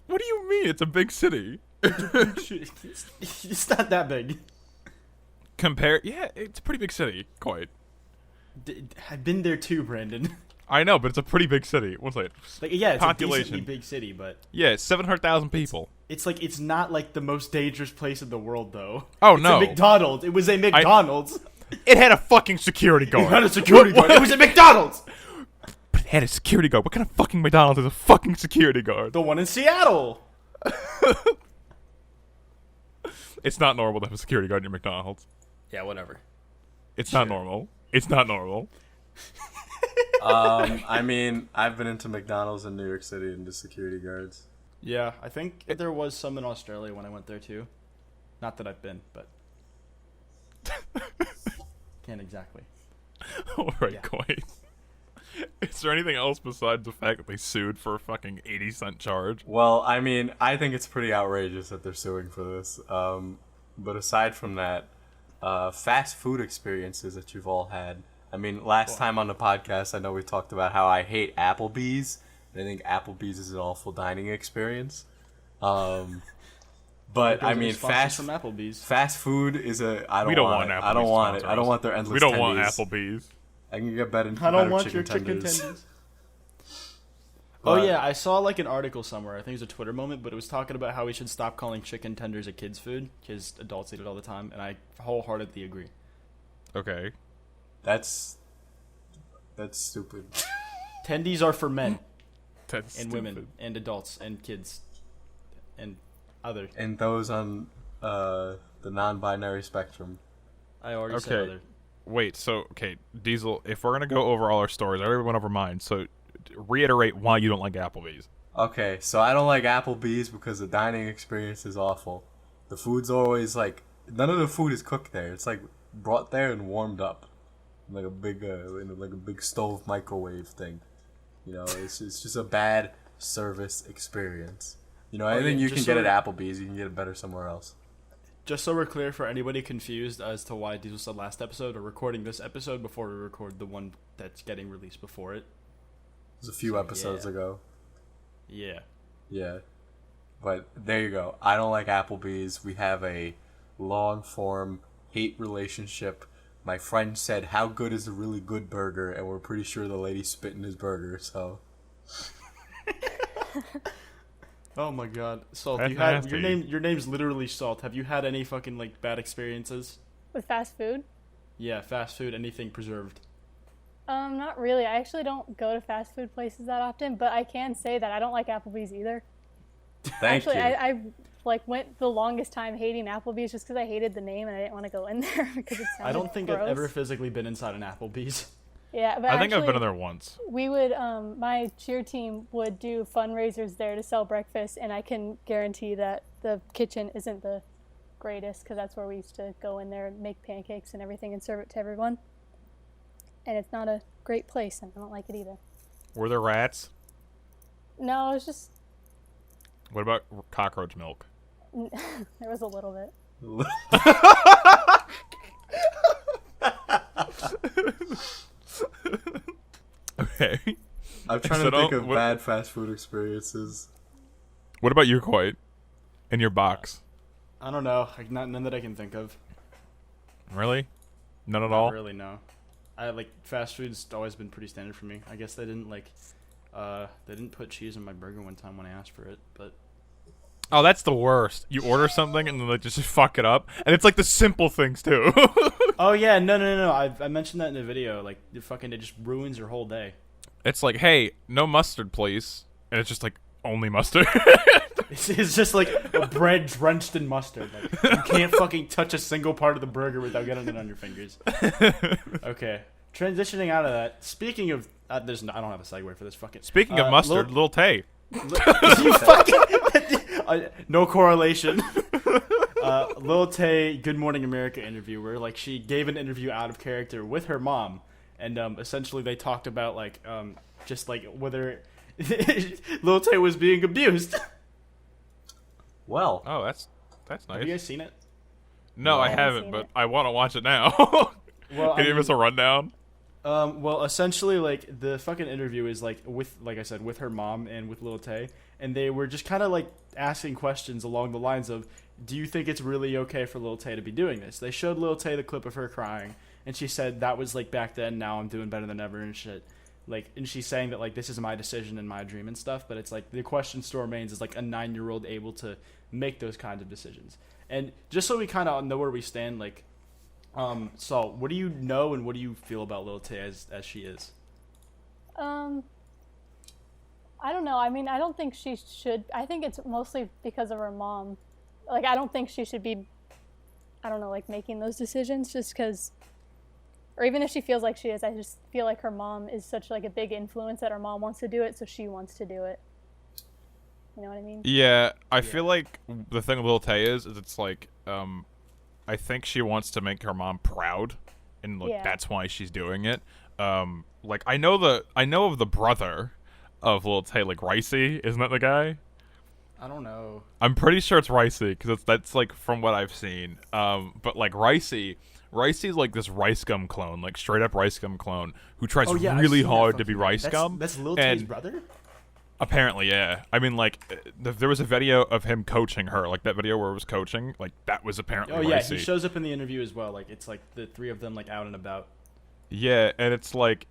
What do you mean? It's a big city. It's not that big. Yeah, it's a pretty big city. Quite. I've been there too, Brandon. I know, but it's a pretty big city. What's it? Like, yeah, it's Population. a decently big city, but Yeah, 700,000 people. it's like it's not like the most dangerous place in the world, though. Oh, It's no. a McDonald's. It was a McDonald's. It had a fucking security guard. It had a security guard. It was a McDonald's. But it had a security guard. What kind of fucking McDonald's is a fucking security guard? The one in Seattle. It's not normal to have a security guard in your McDonald's. Yeah, whatever. It's not normal. It's not normal. I mean, I've been into McDonald's in New York City and the security guards. Yeah, I think there was some in Australia when I went there too. Not that I've been, but can't exactly. Alright, Yeah. Quite. Is there anything else besides the fact that they sued for a fucking 80-cent charge? Well, I mean, I think it's pretty outrageous that they're suing for this. But aside from that, fast food experiences that you've all had. I mean, last time on the podcast, I know we talked about how I hate Applebee's. And I think Applebee's is an awful dining experience. But I mean, fast from Applebee's. fast food is a. I don't We don't want want it. Applebee's I don't want it. sponsor I don't us. want their endless. We don't want tendies. Applebee's. I can get better. I don't better want chicken your chicken tenders. tenders. But- Oh yeah, I saw like an article somewhere. I think it was a Twitter moment, but it was talking about how we should stop calling chicken tenders a kid's food because adults eat it all the time, and I wholeheartedly agree. Okay. That's stupid. Tendies are for men That's and stupid. women and adults and kids and other. And those on the non-binary spectrum. I already said Okay. other. Wait, so, okay, Diesel, if we're going to go over all our stories, I already went over mine, so reiterate why you don't like Applebee's. Okay, so I don't like Applebee's because the dining experience is awful. The food's always like none of the food is cooked there. It's like brought there and warmed up, like a big in like a big stove microwave thing. You know, it's just a bad service experience. You know, anything yeah, you can just get so- at Applebee's, you can get it better somewhere else. Just so we're clear for anybody confused as to why Diesel said last episode, we're recording this episode before we record the one that's getting released before it. It was a few So, episodes yeah. ago. Yeah. Yeah. But there you go. I don't like Applebee's. We have a long form hate relationship. My friend said, "How good is a really good burger?" And we're pretty sure the lady spit in his burger, so. Oh my god. Salt, That's you had nasty. your name's literally Salt. Have you had any fucking like bad experiences? With fast food? Yeah, fast food, anything preserved. Not really. I actually don't go to fast food places that often, but I can say that I don't like Applebee's either. Thank Actually, you. I like went the longest time hating Applebee's just because I hated the name and I didn't want to go in there because it sounded I don't think gross. I've ever physically been inside an Applebee's. Yeah, but I think I've been actually, in there once. We would, my cheer team would do fundraisers there to sell breakfast, and I can guarantee that the kitchen isn't the greatest because that's where we used to go in there and make pancakes and everything and serve it to everyone. And it's not a great place, and I don't like it either. Were there rats? No, it's just What about cockroach milk? there was a little bit. Okay. I'm trying So to think don't- of what- bad fast food experiences. What about you, Quite? In your box? I don't know. Like, none that I can think of. Really? None at Not all. really, no. I like fast food's always been pretty standard for me. I guess they didn't put cheese in my burger one time when I asked for it, but Oh, that's the worst. You order something and then they just fuck it up, and it's like the simple things too. oh yeah, no. I mentioned that in the video. Like it just ruins your whole day. It's like, hey, no mustard, please, and it's just like only mustard. It's just like a bread drenched in mustard. Like, you can't fucking touch a single part of the burger without getting it on your fingers. Okay, transitioning out of that. Speaking of, I don't have a segue for this fucking. Speaking of mustard, Lil Tay. You fucking no correlation. Lil Tay, Good Morning America interview where like she gave an interview out of character with her mom, and essentially they talked about like just like whether Lil Tay was being abused. Well, Oh, that's nice. Have you guys seen it? No, I haven't haven't, seen but it. I want to watch it now. Well, Can you give us a rundown? Well, essentially, like the fucking interview is like with, like I said, with her mom and with Lil Tay, and they were just kind of like asking questions along the lines of, "Do you think it's really okay for Lil Tay to be doing this?" They showed Lil Tay the clip of her crying, and she said that was like back then. Now I'm doing better than ever and shit. Like, and she's saying that like this is my decision and my dream and stuff. But it's like the question still remains: is like a 9-year-old able to make those kinds of decisions? And just so we kind of know where we stand, like. So what do you know and what do you feel about Lil Tay as she is? I don't know. I mean, I don't think she should. I think it's mostly because of her mom. Like, I don't think she should be, I don't know, like making those decisions just because, or even if she feels like she is, I just feel like her mom is such like a big influence that her mom wants to do it, so she wants to do it. You know what I mean? Yeah, I feel like the thing with Lil Tay is it's like, I think she wants to make her mom proud, and like Yeah. that's why she's doing it. Like I know of the brother of Lil Tay, like Ricey, isn't that the guy? I don't know. I'm pretty sure it's Ricey because that's like from what I've seen. But like Ricey's like this Rice Gum clone, like straight up Rice Gum clone who tries Oh yeah, I've really seen that hard to be fucking- Rice Gum. That's Lil Tay's and brother. Apparently, yeah. I mean, like, there was a video of him coaching her, like that video where it was coaching. Like that was apparently. Oh yeah, Ricey. he shows up in the interview as well. Like it's like the three of them like out and about. Yeah, and it's like,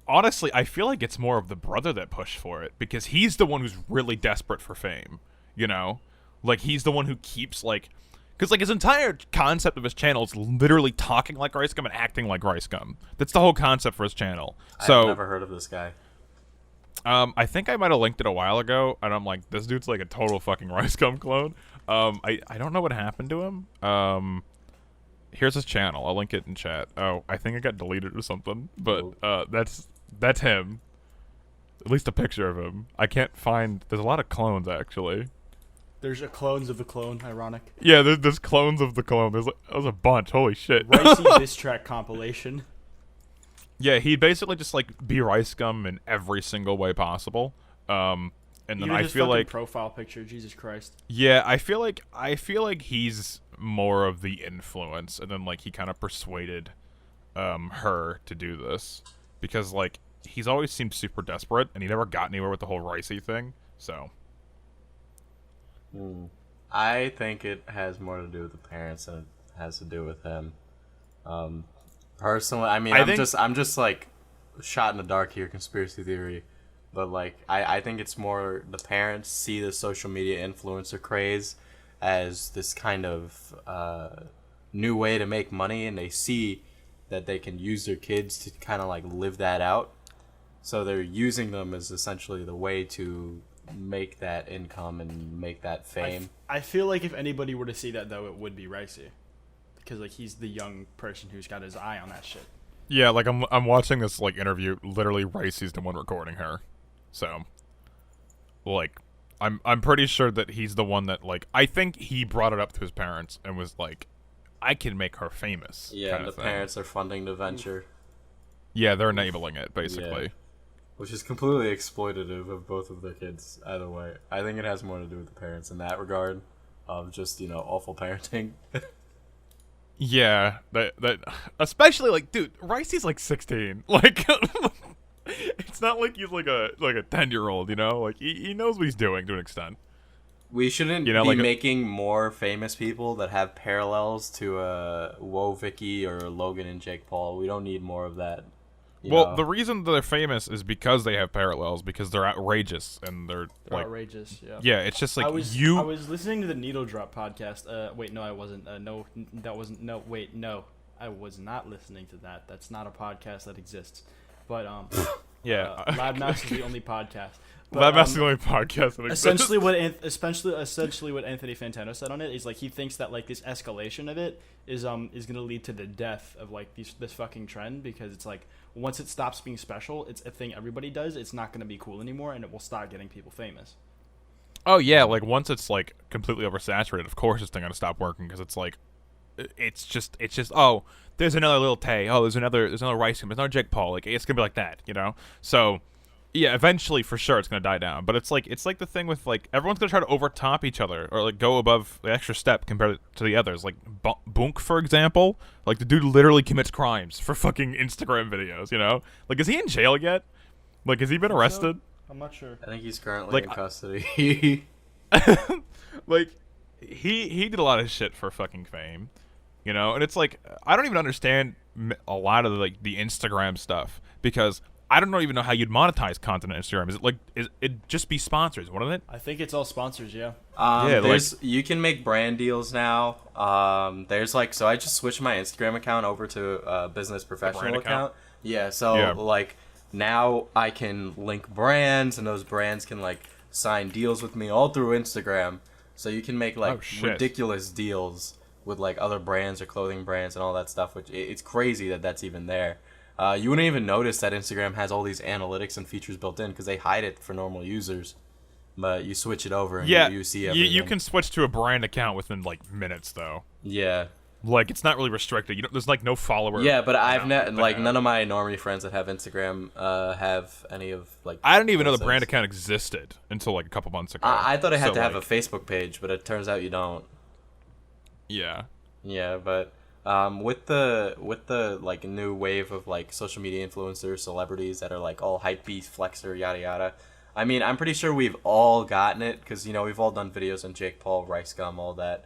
honestly, I feel like it's more of the brother that pushed for it because he's the one who's really desperate for fame. You know, like he's the one who keeps like, because like his entire concept of his channel is literally talking like Rice Gum and acting like Rice Gum. That's the whole concept for his channel. So I've never heard of this guy. I think I might have linked it a while ago, and I'm like, this dude's like a total fucking Rice Gum clone. I don't know what happened to him. Here's his channel. I'll link it in chat. Oh, I think it got deleted or something. But that's him. At least a picture of him. I can't find. There's a lot of clones actually. There's a clones of the clone. Ironic. Yeah, there's clones of the clone. There's a bunch. Holy shit. Ricey diss track compilation. Yeah, he'd basically just like be Rice Gum in every single way possible. And then Even I his feel fucking like profile picture. Jesus Christ. yeah, I feel like he's more of the influence, and then like he kind of persuaded her to do this because like he's always seemed super desperate, and he never got anywhere with the whole Ricey thing. So I think it has more to do with the parents than it has to do with him. Personally, I mean, I'm just like shot in the dark here, conspiracy theory, but like I think it's more the parents see the social media influencer craze as this kind of new way to make money, and they see that they can use their kids to kind of like live that out. So they're using them as essentially the way to make that income and make that fame. I feel like if anybody were to see that though, it would be Ricey, because like he's the young person who's got his eye on that shit. yeah, like I'm watching this like interview. Literally, Ricey's the one recording her. So like I'm pretty sure that he's the one that like I think he brought it up to his parents and was like, I can make her famous. Yeah, kind the of thing. parents are funding the venture. Yeah, they're enabling it basically. Yeah. Which is completely exploitative of both of their kids, either way. I think it has more to do with the parents in that regard, of just, awful parenting. Yeah, that especially like, dude, Ricey's like 16. Like, it's not like he's like a 10-year-old, you know? Like he knows what he's doing to an extent. We shouldn't You know, be like making more famous people that have parallels to Woe Vicky or Logan and Jake Paul. We don't need more of that. Well, the reason they're famous is because they have parallels, because they're outrageous and they're like outrageous. Yeah. Yeah, it's just like I was you. listening to the Needle Drop podcast. Wait, no, I wasn't. No, that wasn't. No, wait, no, I was not listening to that. That's not a podcast that exists. But Yeah, Loudmouth is the only podcast. But, That's the only podcast that exists. essentially what Anthony Fantano said on it is like he thinks that like this escalation of it is going to lead to the death of like this fucking trend, because it's like once it stops being special, it's a thing everybody does. It's not going to be cool anymore, and it will start getting people famous. Oh yeah, like once it's like completely oversaturated, of course it's not gonna stop working, because it's like, it's just oh, there's another little Tay, oh there's another Rice, there's another Jake Paul, like it's gonna be like that, you know. So yeah, eventually for sure it's gonna die down. But it's like the thing with like everyone's gonna try to overtop each other or like go above the extra step compared to the others. Like Bunk, for example, like the dude literally commits crimes for fucking Instagram videos. You know, like is he in jail yet? Like has he been arrested? I'm not sure. I think he's currently Like, in custody. Like he did a lot of shit for fucking fame, you know. And it's like I don't even understand a lot of like the Instagram stuff, because I don't even know how you'd monetize content on Instagram. Is it like it just be sponsors, wouldn't it? I think it's all sponsors. Yeah. Yeah, there's you can make brand deals now. There's like, so I just switched my Instagram account over to a business professional account. Yeah, so like now I can link brands, and those brands can like sign deals with me all through Instagram. So you can make like ridiculous deals with like other brands or clothing brands and all that stuff, which it's crazy that that's even there. You wouldn't even notice that Instagram has all these analytics and features built in because they hide it for normal users. But you switch it over and you see everything. You can switch to a brand account within like minutes, though. Yeah. Like it's not really restricted. There's like no follower. Yeah, but none of my normie friends that have Instagram have any of like. I didn't even know the brand account existed until like a couple months ago. I thought I had to have a Facebook page, but it turns out you don't. Yeah. Yeah, but with the like new wave of like social media influencers, celebrities that are like all hype beast, flexer, yada yada. I mean, I'm pretty sure we've all gotten it because we've all done videos on Jake Paul, Rice Gum, all that.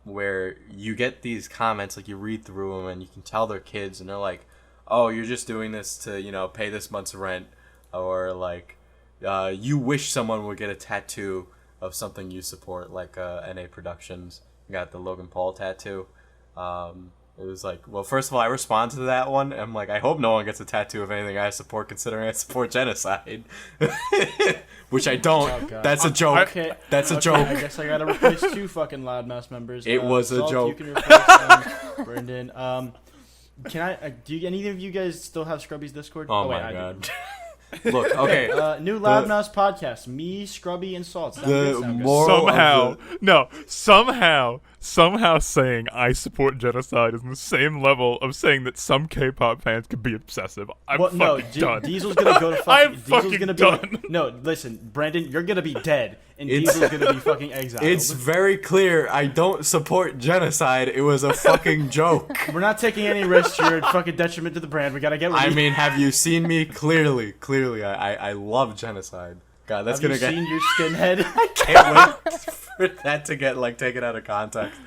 Where you get these comments, like you read through them and you can tell they're kids and they're like, oh, you're just doing this to, pay this month's rent, or like, you wish someone would get a tattoo of something you support, like NA Productions got the Logan Paul tattoo. It was like, well, first of all, I responded to that one. And I'm like, I hope no one gets a tattoo of anything I support, considering I support genocide. Which I don't. Oh, that's a joke. Okay. That's a joke. I guess I gotta replace 2 fucking Loudmouth members. It was a Salt, joke. You can replace Brendan. Can I? Do any of you guys still have Scrubby's Discord? Oh my god. Look, okay. New Loudmouth podcast. Me, Scrubby, and Salt. Somehow saying I support genocide is in the same level of saying that some K-pop fans could be obsessive. I'm done. Diesel's gonna go to fucking. I'm Diesel's fucking gonna be done. No, listen, Brandon, you're gonna be dead, and Diesel's gonna be fucking exiled. It's very clear I don't support genocide. It was a fucking joke. We're not taking any risks. You're a fucking detriment to the brand. We gotta get. I mean, have you seen me? Clearly, I love genocide. God, that's gonna get. Have you seen your skinhead? I can't wait for that to get like taken out of context.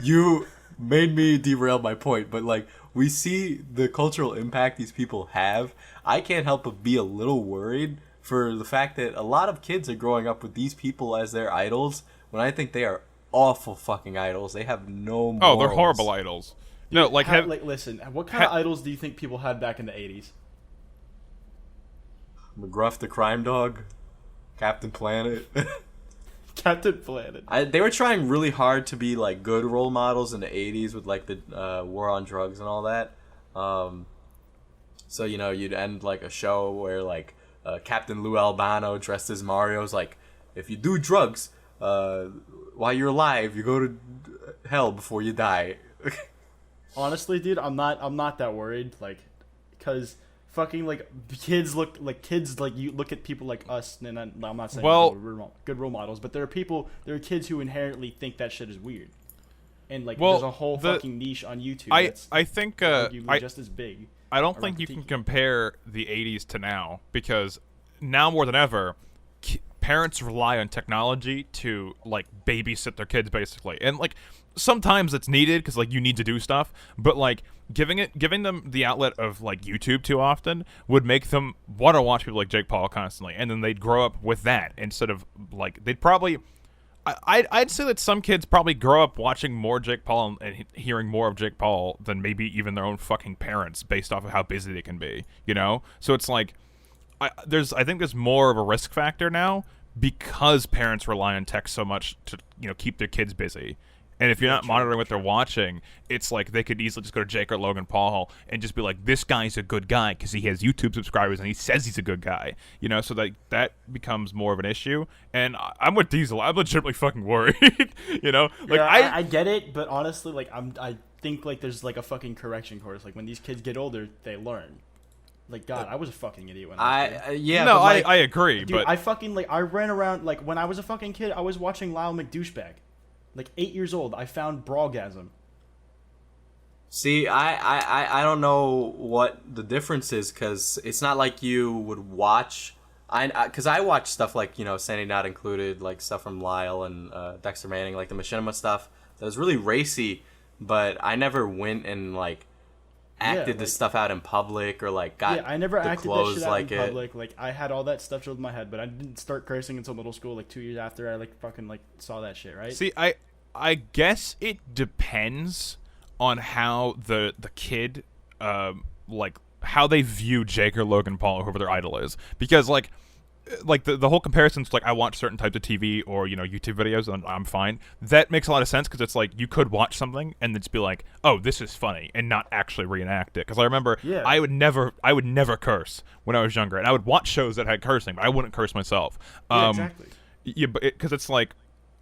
You made me derail my point, but like we see the cultural impact these people have. I can't help but be a little worried for the fact that a lot of kids are growing up with these people as their idols, when I think they are awful fucking idols. They have no morals. Oh, they're horrible idols. No, like, listen, what kind of idols do you think people had back in the 80s? McGruff the Crime Dog, Captain Planet. Captain Planet. They were trying really hard to be like good role models in the 80s with like the war on drugs and all that. So you'd end like a show where like Captain Lou Albano dressed as Mario's like, if you do drugs while you're alive, you go to hell before you die. Honestly, dude, I'm not that worried, like, because fucking like kids like you look at people like us, and I'm not saying good role models, but there are kids who inherently think that shit is weird, and like there's a whole fucking niche on YouTube. I think arguably just as big. I don't think you can compare the 80s to now, because now more than ever, parents rely on technology to like babysit their kids basically, and like sometimes it's needed because like you need to do stuff, but like giving them the outlet of like YouTube too often would make them want to watch people like Jake Paul constantly, and then they'd grow up with that instead of like they'd probably. I'd say that some kids probably grow up watching more Jake Paul and hearing more of Jake Paul than maybe even their own fucking parents, based off of how busy they can be, you know? So it's like, I think there's more of a risk factor now because parents rely on tech so much to, you know, keep their kids busy. And if you're not monitoring what they're watching, it's like they could easily just go to Jake or Logan Paul and just be like, this guy's a good guy because he has YouTube subscribers and he says he's a good guy. You know, so that becomes more of an issue. And I'm with Diesel. I'm legitimately fucking worried. You know? Like, yeah, I get it, but honestly, like, I think, like, there's, like, a fucking correction course. Like, when these kids get older, they learn. Like, God, I was a fucking idiot when I was a kid. Yeah, no, like, I agree, dude, but... I fucking, like, I ran around, like, when I was a fucking kid, I was watching Lyle McDouchebag. Like 8 years old, I found Brawlgasm. See, I don't know what the difference is, because it's not like you would watch... Because I watch stuff like, you know, Sandy Not Included, like stuff from Lyle and Dexter Manning, like the Machinima stuff that was really racy, but I never went and, like, acted this stuff out in public or, like, got I never the acted clothes that shit out like in it. public. Like, I had all that stuff drilled in my head, but I didn't start cursing until middle school, like 2 years after I, like, fucking, like, saw that shit, right? See, I guess it depends on how the kid, like, how they view Jake or Logan Paul, whoever their idol is. Because, like the whole comparison's like, I watch certain types of TV or, you know, YouTube videos and I'm fine. That makes a lot of sense because it's like you could watch something and then just be like, oh, this is funny, and not actually reenact it. Because I remember I would never curse when I was younger, and I would watch shows that had cursing, but I wouldn't curse myself. Yeah, exactly. Yeah, but because it's like,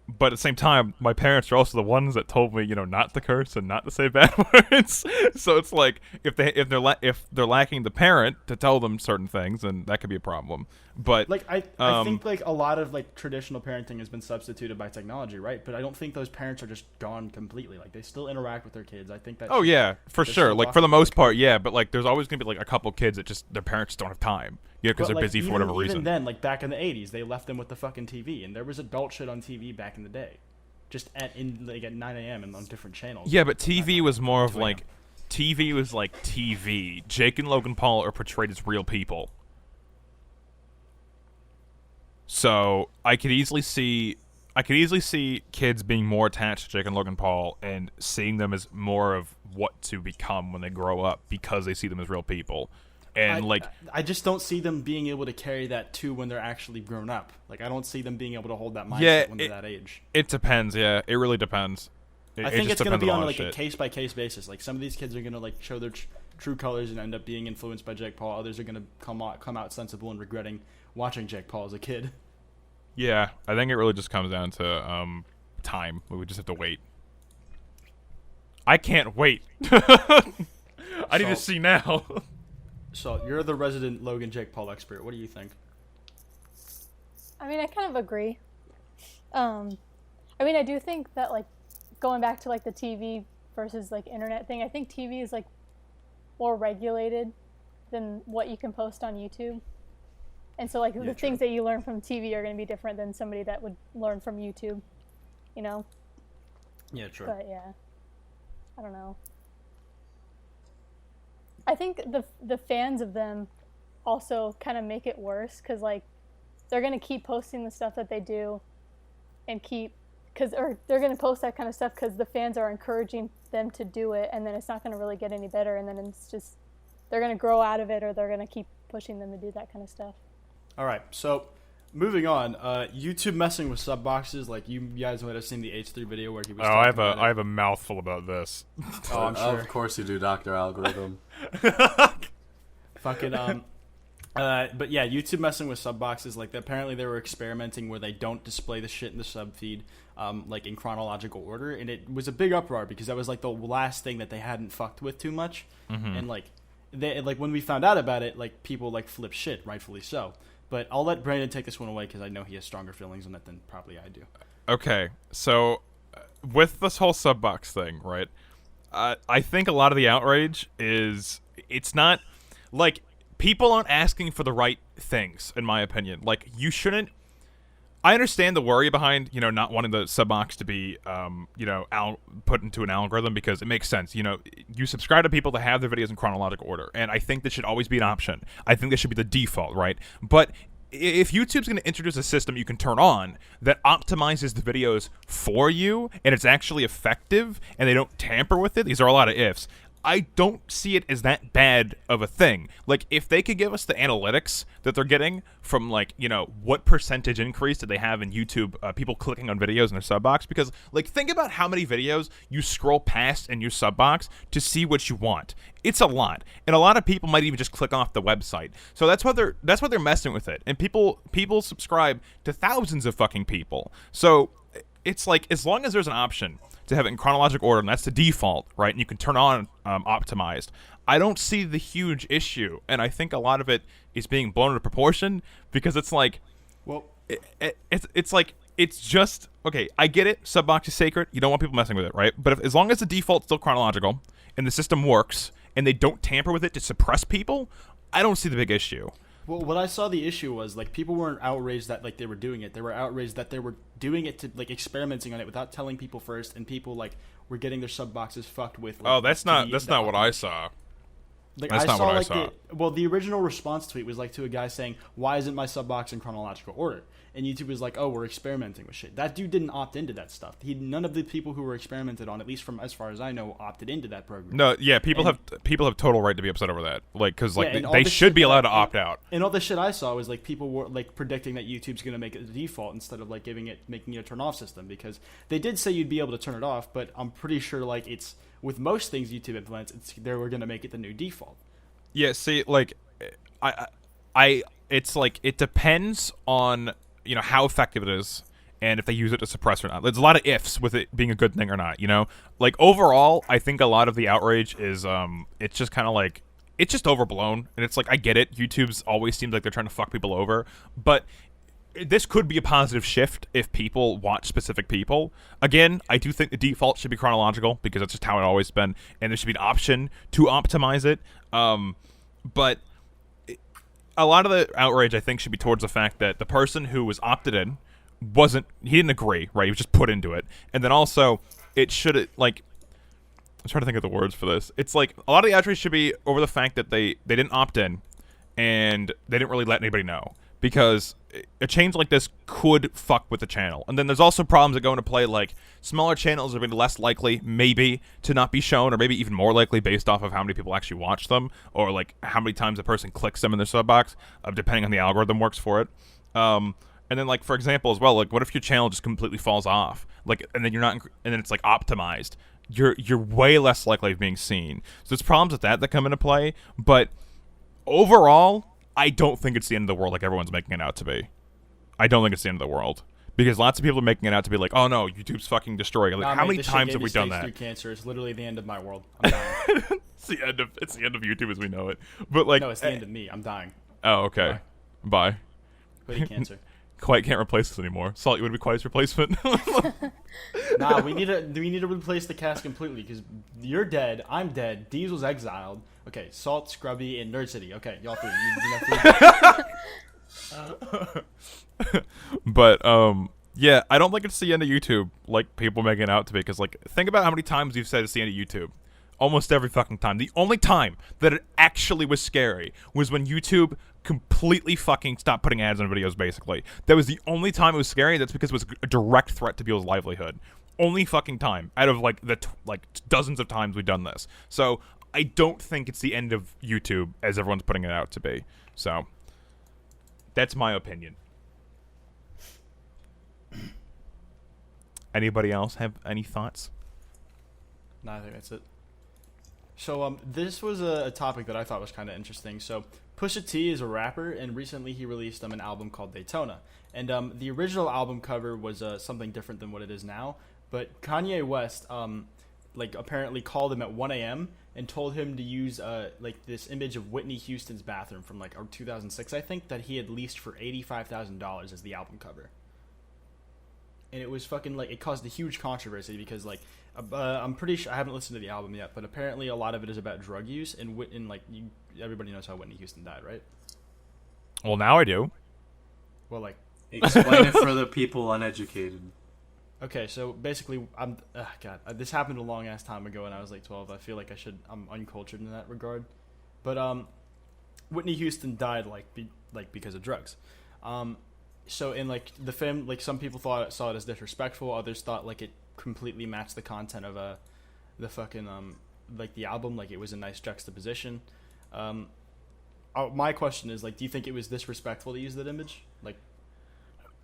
but at the same time, my parents are also the ones that told me, you know, not to curse and not to say bad words. So it's like if they're lacking the parent to tell them certain things, then that could be a problem. But like I think like a lot of like traditional parenting has been substituted by technology, right? But I don't think those parents are just gone completely. Like they still interact with their kids. I think that. Oh yeah, for sure. Like for the most part, yeah. But like, there's always gonna be like a couple kids that just their parents don't have time. Yeah, because they're like, busy for whatever reason. Even then, like back in the '80s, they left them with the fucking TV, and there was adult shit on TV back in the day, just at 9 a.m. and on different channels. Yeah, but TV was more of like, TV was like TV. Jake and Logan Paul are portrayed as real people. So I could easily see kids being more attached to Jake and Logan Paul and seeing them as more of what to become when they grow up because they see them as real people. And I just don't see them being able to carry that too when they're actually grown up. Like I don't see them being able to hold that mindset when they're that age. It depends. Yeah, it really depends. I think it's going to be on like a case by case basis. Like some of these kids are going to like show their true colors and end up being influenced by Jake Paul. Others are going to come out sensible and regretting watching Jake Paul as a kid. Yeah, I think it really just comes down to time. We would just have to wait. I can't wait. I need to see now. So you're the resident Logan Jake Paul expert. What do you think? I mean, I kind of agree. I mean, I do think that like going back to like the TV versus like internet thing, I think TV is like more regulated than what you can post on YouTube. And so like the things that you learn from TV are going to be different than somebody that would learn from YouTube, you know? Yeah, true. But yeah, I don't know. I think the fans of them also kind of make it worse because like they're going to keep posting the stuff that they do and they're going to post that kind of stuff because the fans are encouraging them to do it, and then it's not going to really get any better, and then it's just they're going to grow out of it, or they're going to keep pushing them to do that kind of stuff. All right, so moving on, YouTube messing with sub boxes. Like you guys might have seen the H3 video where he was. I have a mouthful about this. Oh, I'm sure. Of course you do, Dr. Algorithm. Fucking but yeah, YouTube messing with sub boxes. Like apparently they were experimenting where they don't display the shit in the sub feed, like in chronological order, and it was a big uproar because that was like the last thing that they hadn't fucked with too much, and like when we found out about it, like people like flip shit, rightfully so. But I'll let Brandon take this one away because I know he has stronger feelings on it than probably I do. Okay, so with this whole sub box thing, right? I think a lot of the outrage is it's not like people aren't asking for the right things, in my opinion. Like you shouldn't. I understand the worry behind, not wanting the sub box to be, put into an algorithm because it makes sense. You subscribe to people that have their videos in chronological order, and I think this should always be an option. I think this should be the default, right? But if YouTube's going to introduce a system you can turn on that optimizes the videos for you, and it's actually effective, and they don't tamper with it, these are a lot of ifs. I don't see it as that bad of a thing. Like, if they could give us the analytics that they're getting from, like, what percentage increase did they have in YouTube, people clicking on videos in their sub box? Because, like, think about how many videos you scroll past in your sub box to see what you want. It's a lot, and a lot of people might even just click off the website. So that's why they're messing with it. And people subscribe to thousands of fucking people. So it's like, as long as there's an option to have it in chronological order, and that's the default, right? And you can turn on optimized. I don't see the huge issue, and I think a lot of it is being blown into proportion because it's like, well, it's like, it's just okay. I get it. Sub box is sacred. You don't want people messing with it, right? But as long as the default's still chronological and the system works and they don't tamper with it to suppress people, I don't see the big issue. Well, what I saw the issue was, like, people weren't outraged that, like, they were doing it. They were outraged that they were doing it to, like, experimenting on it without telling people first, and people, like, were getting their sub boxes fucked with. Like, that's not what I saw. Like, That's not what I saw. The original response tweet was, like, to a guy saying, "Why isn't my sub box in chronological order?" And YouTube was like, "Oh, we're experimenting with shit." That dude didn't opt into that stuff. None of the people who were experimented on, at least from as far as I know, opted into that program. No, yeah, people have total right to be upset over that. Like, because they the should be allowed to shit opt out. And all the shit I saw was, like, people were, like, predicting that YouTube's going to make it the default instead of, like, making it a turn off system, because they did say you'd be able to turn it off, but I'm pretty sure, like, it's with most things YouTube implements, they were going to make it the new default. Yeah, see, like, it's like, it depends on, how effective it is and if they use it to suppress or not. There's a lot of ifs with it being a good thing or not, Like, overall, I think a lot of the outrage is, it's just kind of like, it's just overblown. And it's like, I get it. YouTube's always seems like they're trying to fuck people over. But this could be a positive shift if people watch specific people. Again, I do think the default should be chronological because that's just how it always been. And there should be an option to optimize it. But a lot of the outrage, I think, should be towards the fact that the person who was opted in he didn't agree, right? He was just put into it. And then also, it should, like, I'm trying to think of the words for this. It's like, a lot of the outrage should be over the fact that they didn't opt in and they didn't really let anybody know. Because a change like this could fuck with the channel. And then there's also problems that go into play, like smaller channels are going to be less likely, maybe, to not be shown, or maybe even more likely based off of how many people actually watch them, or like how many times a person clicks them in their sub box, depending on the algorithm works for it. And then, like, for example, as well, like, what if your channel just completely falls off, like, and then and then it's like optimized? You're way less likely of being seen. So there's problems with that come into play, but overall, I don't think it's the end of the world like everyone's making it out to be. I don't think it's the end of the world. Because lots of people are making it out to be like, oh no, YouTube's fucking destroying. Like, how many times have we done that? Cancer. It's literally the end of my world. I'm dying. It's the end of YouTube as we know it. But, like, no, it's the end of me. I'm dying. Oh, okay. Bye. Kwite cancer. Kwite can't replace us anymore. Salt, you would be Kwite's replacement. Nah, we need to replace the cast completely because you're dead. I'm dead. Diesel's exiled. Okay, Salt, Scrubby, and Nerd City. Okay, y'all three. But yeah, I don't think it's the end of YouTube like people making it out to be. Because, like, think about how many times you've said it's the end of YouTube. Almost every fucking time. The only time that it actually was scary was when YouTube completely fucking stopped putting ads on videos, basically. That was the only time it was scary. That's because it was a direct threat to people's livelihood. Only fucking time out of, like, dozens of times we've done this. So I don't think it's the end of YouTube as everyone's putting it out to be. So that's my opinion. Anybody else have any thoughts? No, I think that's it. So this was a topic that I thought was kind of interesting. So Pusha T is a rapper, and recently he released an album called Daytona. And the original album cover was something different than what it is now. But Kanye West, apparently called him at 1 a.m. and told him to use this image of Whitney Houston's bathroom from 2006, I think, that he had leased for $85,000 as the album cover. And it was fucking it caused a huge controversy because I'm pretty sure I haven't listened to the album yet, but apparently a lot of it is about drug use and everybody knows how Whitney Houston died, right? Well, now I do. Well, Explain it for the people uneducated. Okay, so basically, this happened a long ass time ago when I was like 12. I feel like I'm uncultured in that regard, but Whitney Houston died because of drugs. So in like the film, like some people saw it as disrespectful, others thought like it completely matched the content of the fucking like the album, like it was a nice juxtaposition. My question is, like, do you think it was disrespectful to use that image? Like,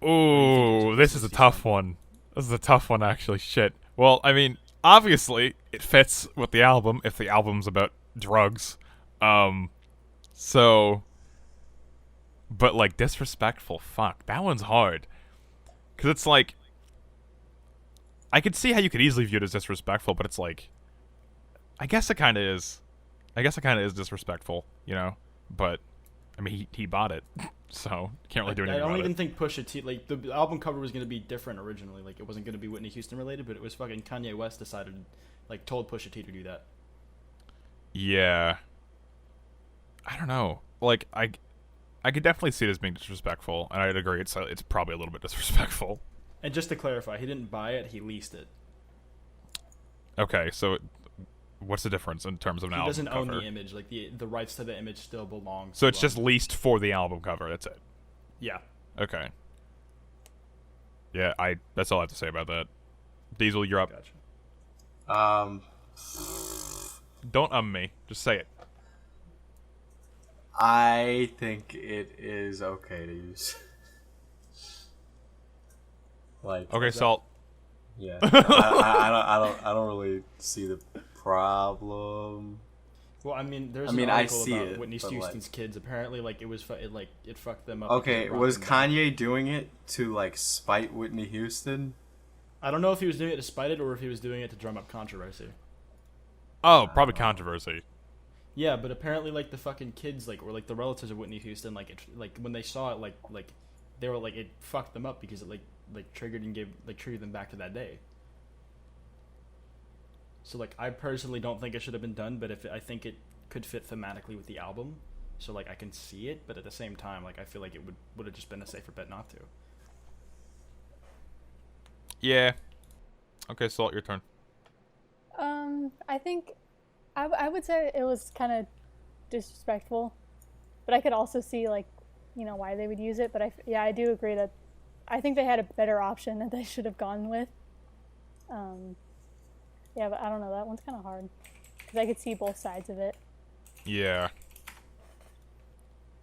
ooh, this is a tough one. This is a tough one, actually. Shit. Well, I mean, obviously, it fits with the album if the album's about drugs. So, but like disrespectful, fuck, that one's hard. Cause it's like, I could see how you could easily view it as disrespectful, but it's like, I guess it kind of is. I guess it kind of is disrespectful, you know. But I mean, he bought it, so can't really do anything. I don't about even it. think Pusha T, like the album cover was gonna be different originally. Like it wasn't gonna be Whitney Houston related, but it was fucking Kanye West decided, like told Pusha T to do that. Yeah. I don't know. Like I could definitely see it as being disrespectful, and I'd agree it's probably a little bit disrespectful. And just to clarify, he didn't buy it; he leased it. Okay, so what's the difference in terms of an album He doesn't cover? own the image. Like the rights to the image still belong. So it's just leased for the album cover. That's it. Yeah. Okay. Yeah, that's all I have to say about that. Diesel, you're up. Gotcha. Don't me. Just say it. I think it is okay to use. Like, Okay, Salt. yeah, I don't really see the problem. Well, I mean, there's I mean, an I article see about it, Whitney but, Houston's kids. Apparently, like it fucked them up. Okay, because it was brought them down. Kanye doing it to like spite Whitney Houston? I don't know if he was doing it to spite it or if he was doing it to drum up controversy. Oh, probably controversy. Yeah, but apparently, like the fucking kids, like or like the relatives of Whitney Houston, like it, like when they saw it, like they were like it fucked them up because it like triggered them back to that day. So like I personally don't think it should have been done, but I think it could fit thematically with the album, so like I can see it, but at the same time, like I feel like it would have just been a safer bet not to. Yeah. Okay, Salt, your turn. I think I would say it was kind of disrespectful, but I could also see like, you know, why they would use it. But I do agree that I think they had a better option that they should have gone with. Yeah, but I don't know. That one's kind of hard because I could see both sides of it. Yeah.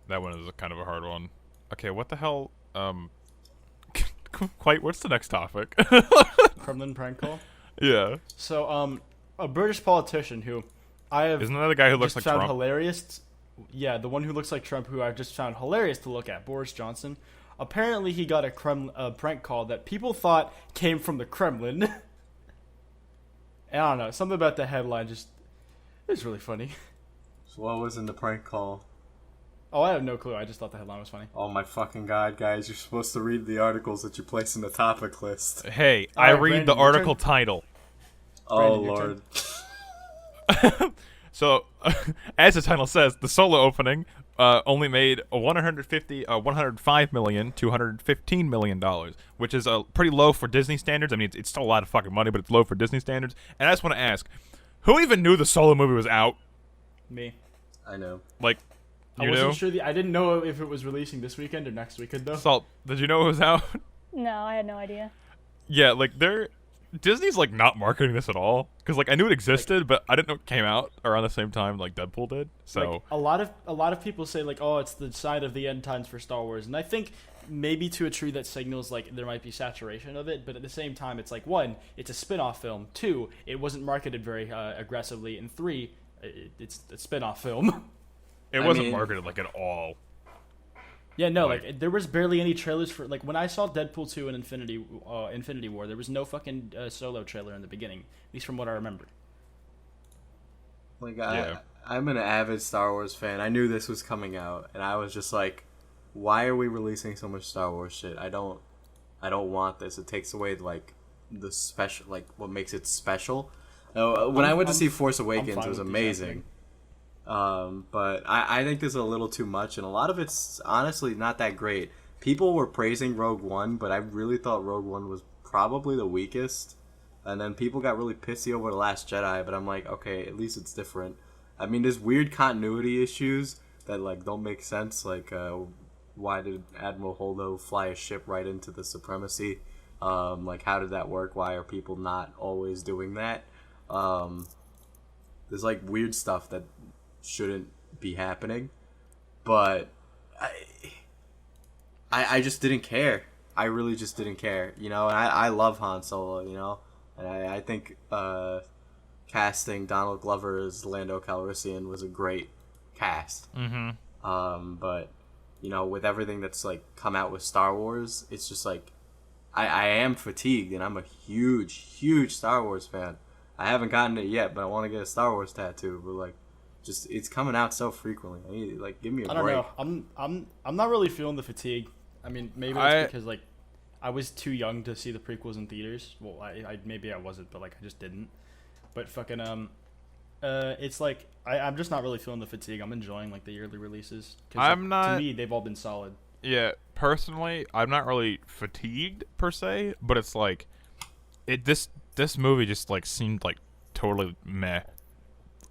That one is kind of a hard one. Okay, what the hell? Quite. What's the next topic? Kremlin prank call. Yeah. So a British politician who I have Isn't that the guy who looks just like found Trump? hilarious. Yeah, the one who looks like Trump, who I've just found hilarious to look at, Boris Johnson. Apparently, he got a prank call that people thought came from the Kremlin. I don't know, something about the headline just it's really funny. So what was in the prank call? Oh, I have no clue. I just thought the headline was funny. Oh my fucking god, guys! You're supposed to read the articles that you place in the topic list. Hey, All I right, read Brandon, the your article turn. title. Oh Brandon, your lord. So, as the title says, the solo opening only made $105 million to $115 million, which is pretty low for Disney standards. I mean, it's still a lot of fucking money, but it's low for Disney standards. And I just want to ask, who even knew the solo movie was out? Me. I know. Like, I you wasn't knew? sure. I didn't know if it was releasing this weekend or next weekend though. Salt, did you know it was out? No, I had no idea. Yeah, like Disney's like not marketing this at all because like I knew it existed, but I didn't know it came out around the same time like Deadpool did. So Like, a lot of people say like, oh, it's the sign of the end times for Star Wars, and I think maybe to a degree that signals like there might be saturation of it, but at the same time, it's like one, it's a spin-off film. Two, it wasn't marketed very aggressively, and three, it's a spin-off film. it wasn't marketed like at all. Yeah, no, Like- like there was barely any trailers for like when I saw Deadpool 2 and Infinity War, there was no fucking solo trailer in the beginning, at least from what I remember. Like Yeah. I'm an avid Star Wars fan. I knew this was coming out, and I was just like, why are we releasing so much Star Wars shit? I don't want this. It takes away like the special, like what makes it special. When I went to see Force Awakens, fine it was with these amazing. But I think this is a little too much, and a lot of it's honestly not that great. people were praising Rogue One, but I really thought Rogue One was probably the weakest. And then people got really pissy over The Last Jedi, but I'm like, okay, at least it's different. I mean, there's weird continuity issues that, like, don't make sense. Like, why did Admiral Holdo fly a ship right into the Supremacy? Like, how did that work? Why are people not always doing that? There's, like, weird stuff that shouldn't be happening. But I just didn't care. I really just didn't care, you know? And I love Han Solo, you know? And I think casting Donald Glover as Lando Calrissian was a great cast. Mm-hmm. But, you know, with everything that's, like, come out with Star Wars, it's just, like, I am fatigued, and I'm a huge, huge Star Wars fan. I haven't gotten it yet, but I want to get a Star Wars tattoo. But, like, just, it's coming out so frequently. I need, like, give me a break. I don't know. I'm not really feeling the fatigue. I mean, maybe it's because, like, I was too young to see the prequels in theaters. Well, I maybe I wasn't, but, like, I just didn't. But fucking it's like I'm just not really feeling the fatigue. I'm enjoying, like, the yearly releases. I'm not. To me, they've all been solid. Yeah, personally, I'm not really fatigued per se, but it's like this movie just, like, seemed like totally meh.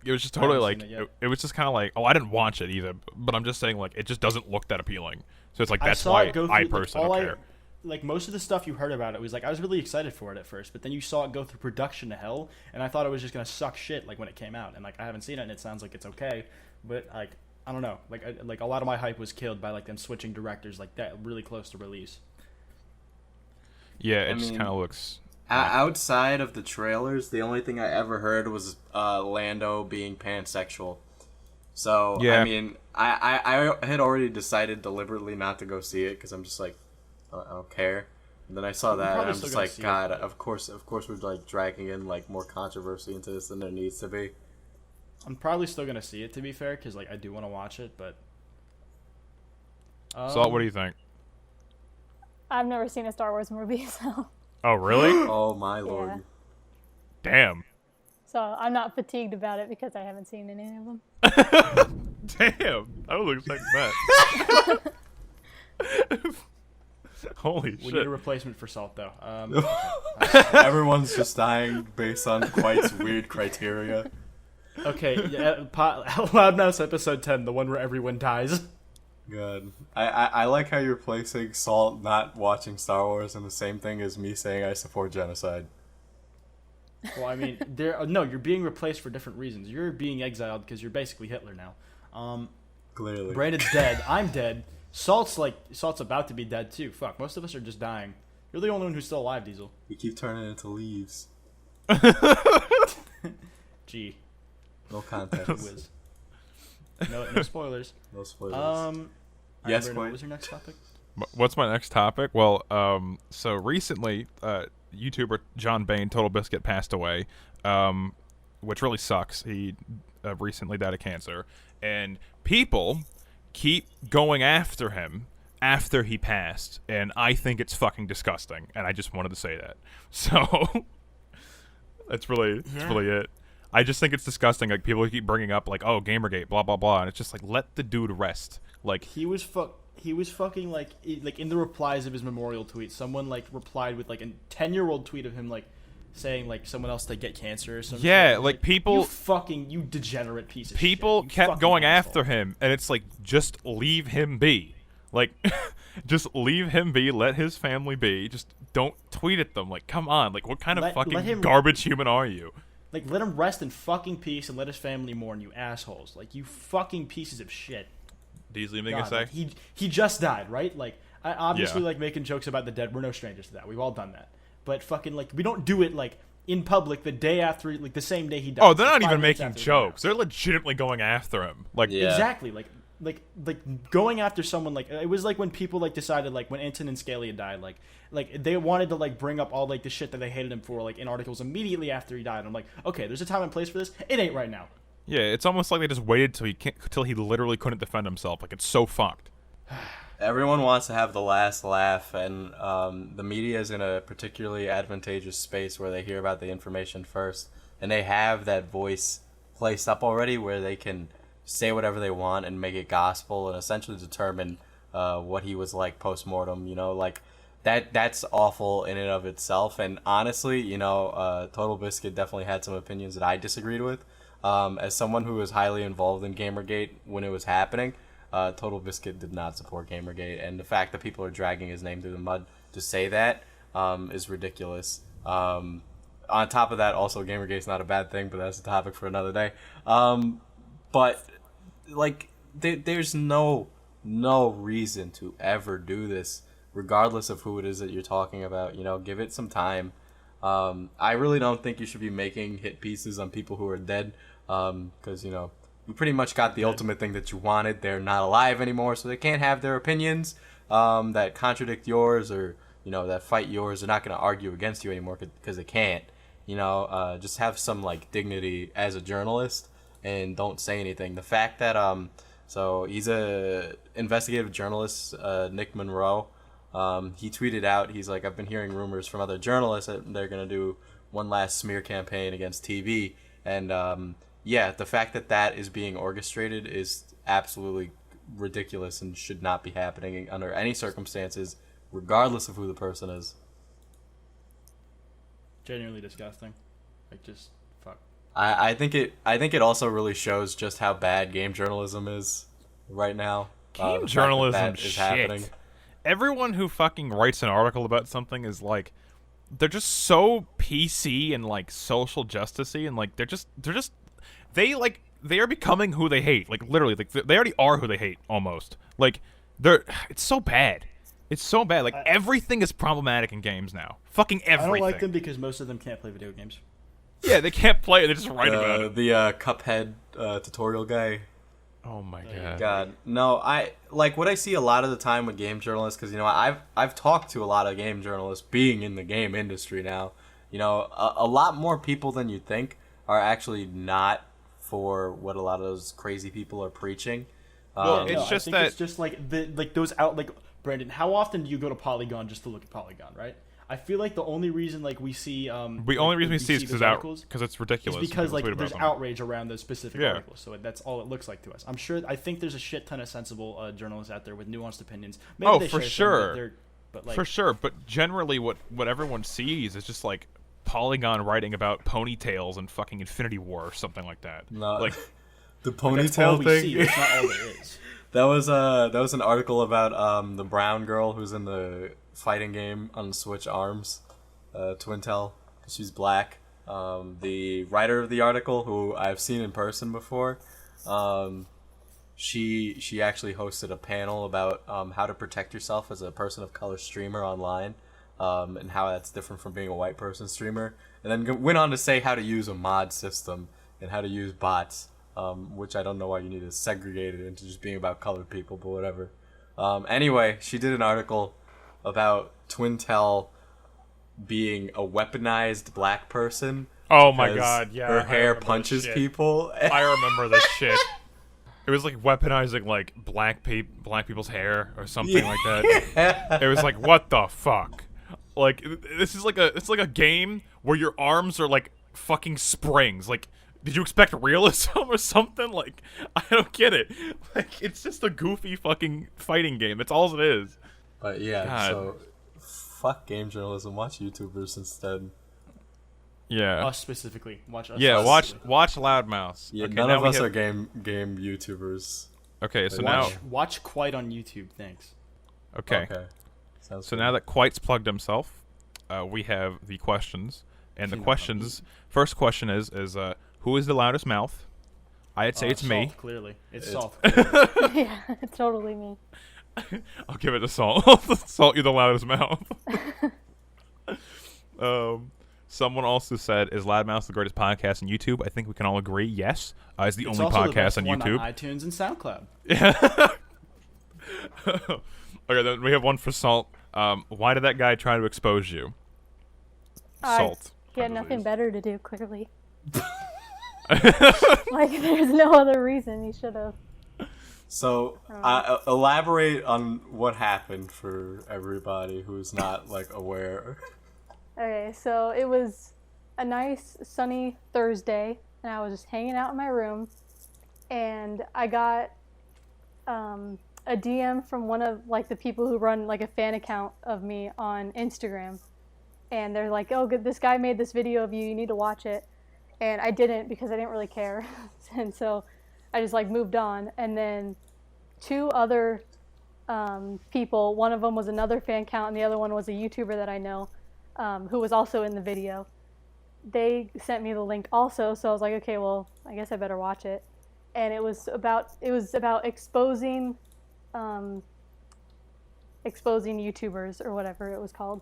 It was just totally like it was just kind of like, oh, I didn't watch it either, but I'm just saying, like, it just doesn't look that appealing. So it's like that's why I personally don't care. Like, most of the stuff you heard about it was like, I was really excited for it at first, but then you saw it go through production to hell, and I thought it was just gonna suck shit, like, when it came out. And, like, I haven't seen it, and it sounds like it's okay, but, like, I don't know. Like a lot of my hype was killed by, like, them switching directors like that really close to release. Yeah, it just kind of looks. Outside of the trailers, the only thing I ever heard was Lando being pansexual. So, yeah. I mean, I had already decided deliberately not to go see it because I'm just like, I don't care. And then I saw that, and I'm just like, God, of course we're, like, dragging in, like, more controversy into this than there needs to be. I'm probably still gonna see it, to be fair, because, like, I do want to watch it, but. Salt, what do you think? I've never seen a Star Wars movie, so. Oh, really? Oh my lord! Yeah. Damn. So I'm not fatigued about it because I haven't seen any of them. Damn, I was expecting that. Holy shit. We need a replacement for Salt, though. Everyone's just dying based on Kwite's weird criteria. Okay, yeah, Loudmouse episode 10, the one where everyone dies. Good. I like how you're placing Salt not watching Star Wars in the same thing as me saying I support genocide. Well, I mean, no, you're being replaced for different reasons. You're being exiled because you're basically Hitler now. Clearly. Brandon's dead. I'm dead. Salt's about to be dead too. Fuck, most of us are just dying. You're the only one who's still alive, Diesel. We keep turning into leaves. Gee. No context. No spoilers. No spoilers. Yes, Brandon, what was your next topic? What's my next topic? Well, so recently, YouTuber John Bain, TotalBiscuit, passed away, which really sucks. He recently died of cancer, and people keep going after him after he passed, and I think it's fucking disgusting, and I just wanted to say that. So that's really it. I just think it's disgusting. Like, people keep bringing up, like, oh, Gamergate, blah blah blah, and it's just like, let the dude rest. Like, he was fucking like in the replies of his memorial tweet, someone, like, replied with, like, a 10-year-old tweet of him, like, saying, like, someone else to get cancer or something. Yeah, like, people, you degenerate piece of shit. People kept going after him, and it's like, just leave him be. Like, just leave him be. Let his family be. Just don't tweet at them. Like, come on. Like, what kind of fucking garbage human are you? Like, let him rest in fucking peace and let his family mourn, you assholes. Like, you fucking pieces of shit. Deezy, anything to say? Like, he just died, right? Like, obviously, like, making jokes about the dead, we're no strangers to that. We've all done that. But fucking, like, we don't do it, like, in public the day after, like, the same day he died. Oh, they're not even making jokes. They're legitimately going after him. Like, yeah. Exactly. Like going after someone, like, it was like when people, like, decided, like, when Antonin Scalia died, like they wanted to, like, bring up all, like, the shit that they hated him for, like, in articles immediately after he died. And I'm like, okay, there's a time and place for this. It ain't right now. Yeah, it's almost like they just waited till he literally couldn't defend himself. Like, it's so fucked. Everyone wants to have the last laugh, and the media is in a particularly advantageous space where they hear about the information first, and they have that voice placed up already where they can say whatever they want and make it gospel and essentially determine what he was like post-mortem, you know, like that's awful in and of itself. And honestly, you know, TotalBiscuit definitely had some opinions that I disagreed with. As someone who was highly involved in Gamergate when it was happening, TotalBiscuit did not support Gamergate, and the fact that people are dragging his name through the mud to say that is ridiculous. On top of that, also Gamergate's not a bad thing, but that's a topic for another day. But like, there's no reason to ever do this, regardless of who it is that you're talking about. You know, give it some time. I really don't think you should be making hit pieces on people who are dead, because you know, you pretty much got the ultimate thing that you wanted. They're not alive anymore, so they can't have their opinions that contradict yours, or you know, that fight yours. They're not going to argue against you anymore because they can't. You know, just have some like dignity as a journalist and don't say anything. The fact that so he's a investigative journalist, Nick Monroe. He tweeted out, he's like, I've been hearing rumors from other journalists that they're gonna do one last smear campaign against TV, and yeah, the fact that that is being orchestrated is absolutely ridiculous and should not be happening under any circumstances, regardless of who the person is. Genuinely disgusting. Like, just fuck. I think it also really shows just how bad game journalism is right now. Game The fact journalism that is shit. happening. Everyone who fucking writes an article about something is like, they're just so PC and like social justicey, and like they are becoming who they hate. Like literally, like they already are who they hate almost. Like it's so bad. It's so bad. Like everything is problematic in games now. Fucking everything. I don't like them because most of them can't play video games. Yeah, they can't play it. They just write about it. The Cuphead tutorial guy. Oh my god. God, no, I like what I see a lot of the time with game journalists, because you know I've talked to a lot of game journalists being in the game industry now. You know, a lot more people than you think are actually not for what a lot of those crazy people are preaching. Well, Yeah, it's just that it's just like those out, like, Brandon, how often do you go to Polygon just to look at Polygon, right? I feel like the only reason like we see the only reason we see is because it's ridiculous. is because like People tweet there's about them. outrage around those specific Yeah. articles, so that's all it looks like to us. I think there's a shit ton of sensible journalists out there with nuanced opinions. Maybe they for share some, sure. but like, For sure, but generally what everyone sees is just like Polygon writing about ponytails and fucking Infinity War or something like that. No, Like the that's all ponytail we thing. see. That's not all there is. That was an article about the brown girl who's in the fighting game on Switch Arms, Twintel. She's black. The writer of the article, who I've seen in person before, she actually hosted a panel about how to protect yourself as a person of color streamer online, and how that's different from being a white person streamer, and then went on to say how to use a mod system and how to use bots. Which I don't know why you need to segregate it into just being about colored people, but whatever. Anyway, she did an article about Twintel being a weaponized black person. oh my because god, yeah. her I hair remember this punches shit. people. I remember this shit. It was like weaponizing like black people's hair or something like that. It was like, what the fuck? Like it's like a game where your arms are like fucking springs. Like, did you expect realism or something? Like, I don't get it. Like, it's just a goofy fucking fighting game. That's all it is. But yeah, God. so fuck game journalism. Watch YouTubers instead. Yeah. Us specifically, watch us. Yeah, specifically. watch Loudmouth. Yeah, Okay, none now of we us have- are game YouTubers. Okay, so Watch- now Watch Kwite on YouTube. Thanks. okay. Sounds So good. now that Kwite's plugged himself, we have the questions. And the questions, first question is who is the loudest mouth? I'd say it's me. Salt, clearly, it's It's- Salt. Yeah, it's totally me. I'll give it to Salt. Salt, you're the loudest mouth. Someone also said, is Loudmouth the greatest podcast on YouTube? I think we can all agree, yes. It's the only also the podcast best on one YouTube. on iTunes and SoundCloud. Okay, then we have one for Salt. Why did that guy try to expose you? Salt. He had nothing better to do, clearly. Like, there's no other reason he should have. So, elaborate on what happened for everybody who's not like aware. Okay, so it was a nice sunny Thursday, and I was just hanging out in my room, and I got a DM from one of like the people who run like a fan account of me on Instagram, and they're like, "Oh, good, this guy made this video of you. You need to watch it." And I didn't because I didn't really care, and so I just like moved on. And then two other people, one of them was another fan account, and the other one was a YouTuber that I know, who was also in the video. They sent me the link also, so I was like, okay, well, I guess I better watch it. And it was about exposing YouTubers or whatever it was called,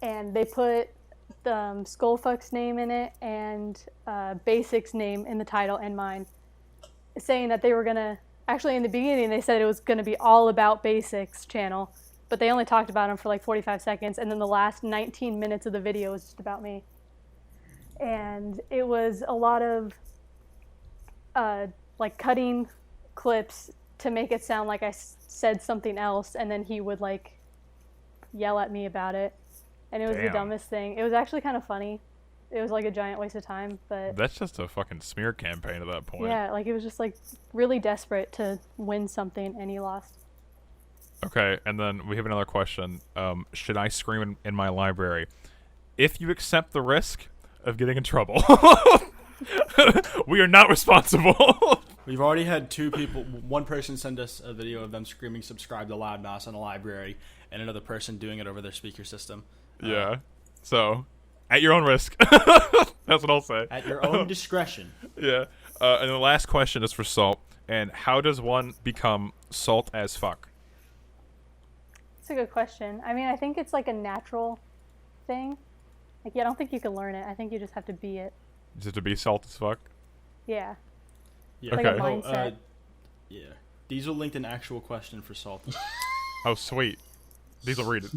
and they put Skullfuck's name in it and Basic's name in the title and mine, saying that they were gonna, actually in the beginning they said it was gonna be all about Basic's channel, but they only talked about him for like 45 seconds, and then the last 19 minutes of the video was just about me. And it was a lot of like cutting clips to make it sound like I said something else, and then he would like yell at me about it, and it was the dumbest thing. It was actually kind of funny. It was like a giant waste of time, but That's just a fucking smear campaign at that point. yeah, like it was just like really desperate to win something, and he lost. Okay, and then we have another question. Should I scream in my library? If you accept the risk of getting in trouble, we are not responsible. We've already had two people. One person send us a video of them screaming "subscribe to Loudmouse" in a library, and another person doing it over their speaker system. Yeah. So, at your own risk. That's what I'll say. At your own discretion. Yeah. And the last question is for Salt. And how does one become salt as fuck? It's a good question. I mean, I think it's like a natural thing. Like, yeah, I don't think you can learn it. I think you just have to be it. Just to be salt as fuck? Yeah. Yeah. Like a Okay. mindset. Yeah. Diesel linked an actual question for Salt. Oh, sweet. These will read it.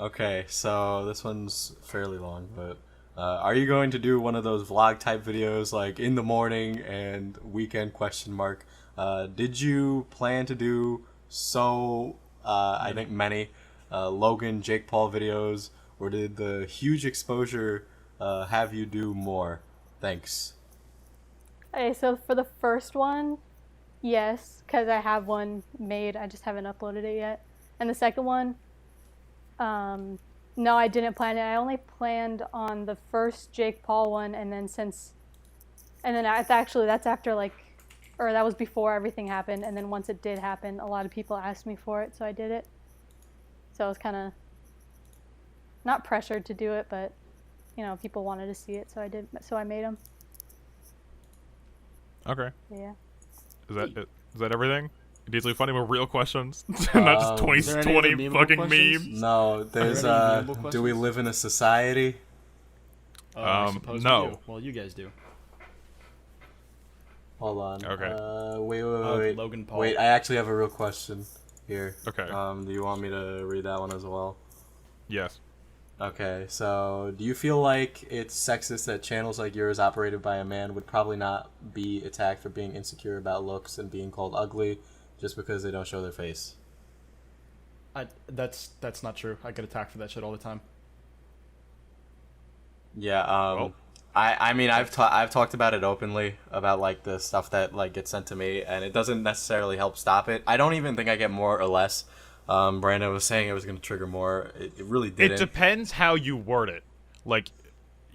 Okay, so this one's fairly long, but are you going to do one of those vlog type videos like in the morning and weekend question mark? Did you plan to do I think many Logan, Jake Paul videos, or did the huge exposure have you do more? Thanks. Okay, so for the first one, yes, because I have one made. I just haven't uploaded it yet. And the second one, no, I didn't plan it. I only planned on the first Jake Paul one, and then that's after that was before everything happened. And then once it did happen, a lot of people asked me for it, so I did it. So I was kind of not pressured to do it, but people wanted to see it, so I did. So I made them. Okay. Yeah. Is that everything? Diesel funny with real questions? Not just 20 is there any other memeable fucking questions? memes? No, there's Are there any memeable do we questions? live in a society? I suppose no. we do. Well, you guys do. Hold on. Okay. Wait. Logan Paul. Wait, I actually have a real question here. Okay. Do you want me to read that one as well? Yes. Okay, so do you feel like it's sexist that channels like yours operated by a man would probably not be attacked for being insecure about looks and being called ugly just because they don't show their face? That's not true. I get attacked for that shit all the time. Yeah, Well. I mean I've talked about it openly about like the stuff that like gets sent to me, and it doesn't necessarily help stop it. I don't even think I get more or less. Brandon was saying it was going to trigger more. It really didn't. It depends how you word it. Like,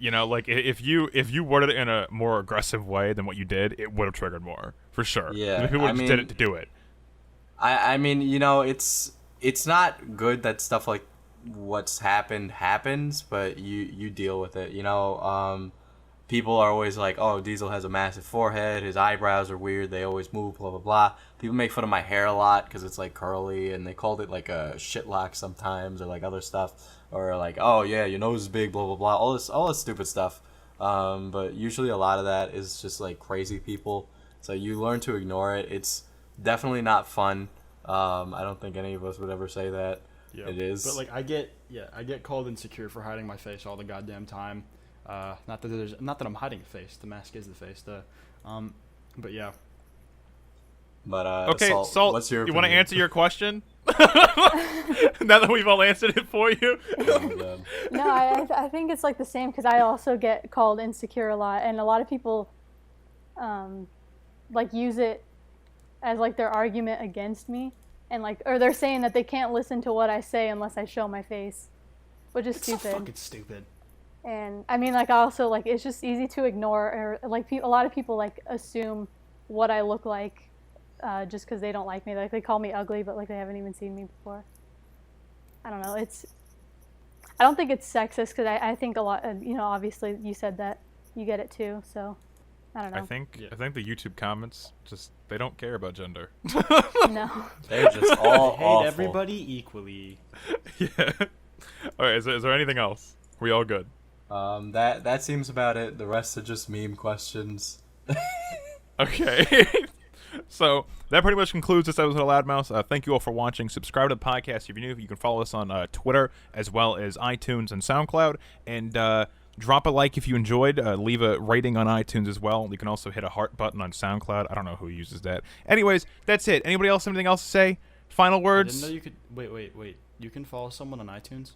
like if you worded it in a more aggressive way than what you did, it would have triggered more for sure. Yeah, If people I just did mean- it to do it. I mean, it's not good that stuff like what's happened happens, but you deal with it. People are always like, oh, Diesel has a massive forehead, his eyebrows are weird, they always move, blah blah blah. People make fun of my hair a lot because it's like curly, and they called it like a shitlock sometimes, or like other stuff, or like, oh yeah, your nose is big, blah blah blah, all this stupid stuff. But usually a lot of that is just like crazy people, so you learn to ignore it. It's definitely not fun. I don't think any of us would ever say that. Yeah. It is. But like I get called insecure for hiding my face all the goddamn time. Not that I'm hiding a face. The mask is the face. But yeah. But Okay, Salt, what's your you want to opinion? answer your question? Now that we've all answered it for you. Oh my God. No, I think it's like the same, because I also get called insecure a lot, and a lot of people like use it as like their argument against me, and like, or they're saying that they can't listen to what I say unless I show my face, which is stupid. So fucking stupid. And I mean, like, also, like, it's just easy to ignore, or like a lot of people like assume what I look like just because they don't like me. Like, they call me ugly, but like they haven't even seen me before. I don't know. I don't think it's sexist because I think a lot. Obviously you said that you get it too, so I don't know. I think the YouTube comments they don't care about gender. No. They're just all Hate awful. everybody equally. Yeah. All right. Is there anything else? Are we all good? That seems about it. The rest are just meme questions. Okay. So that pretty much concludes this episode of Loudmouse. Thank you all for watching. Subscribe to the podcast if you're new. You can follow us on Twitter as well as iTunes and SoundCloud. And drop a like if you enjoyed. Leave a rating on iTunes as well. You can also hit a heart button on SoundCloud. I don't know who uses that. Anyways, that's it. Anybody else have anything else to say? Final words? I didn't know you could. Wait. You can follow someone on iTunes?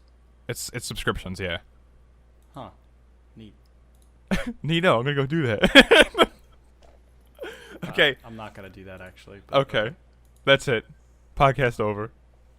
It's subscriptions, yeah. Huh. Neat. Neato, I'm gonna go do that. Okay. I'm not gonna do that actually. Okay. That's it. Podcast over.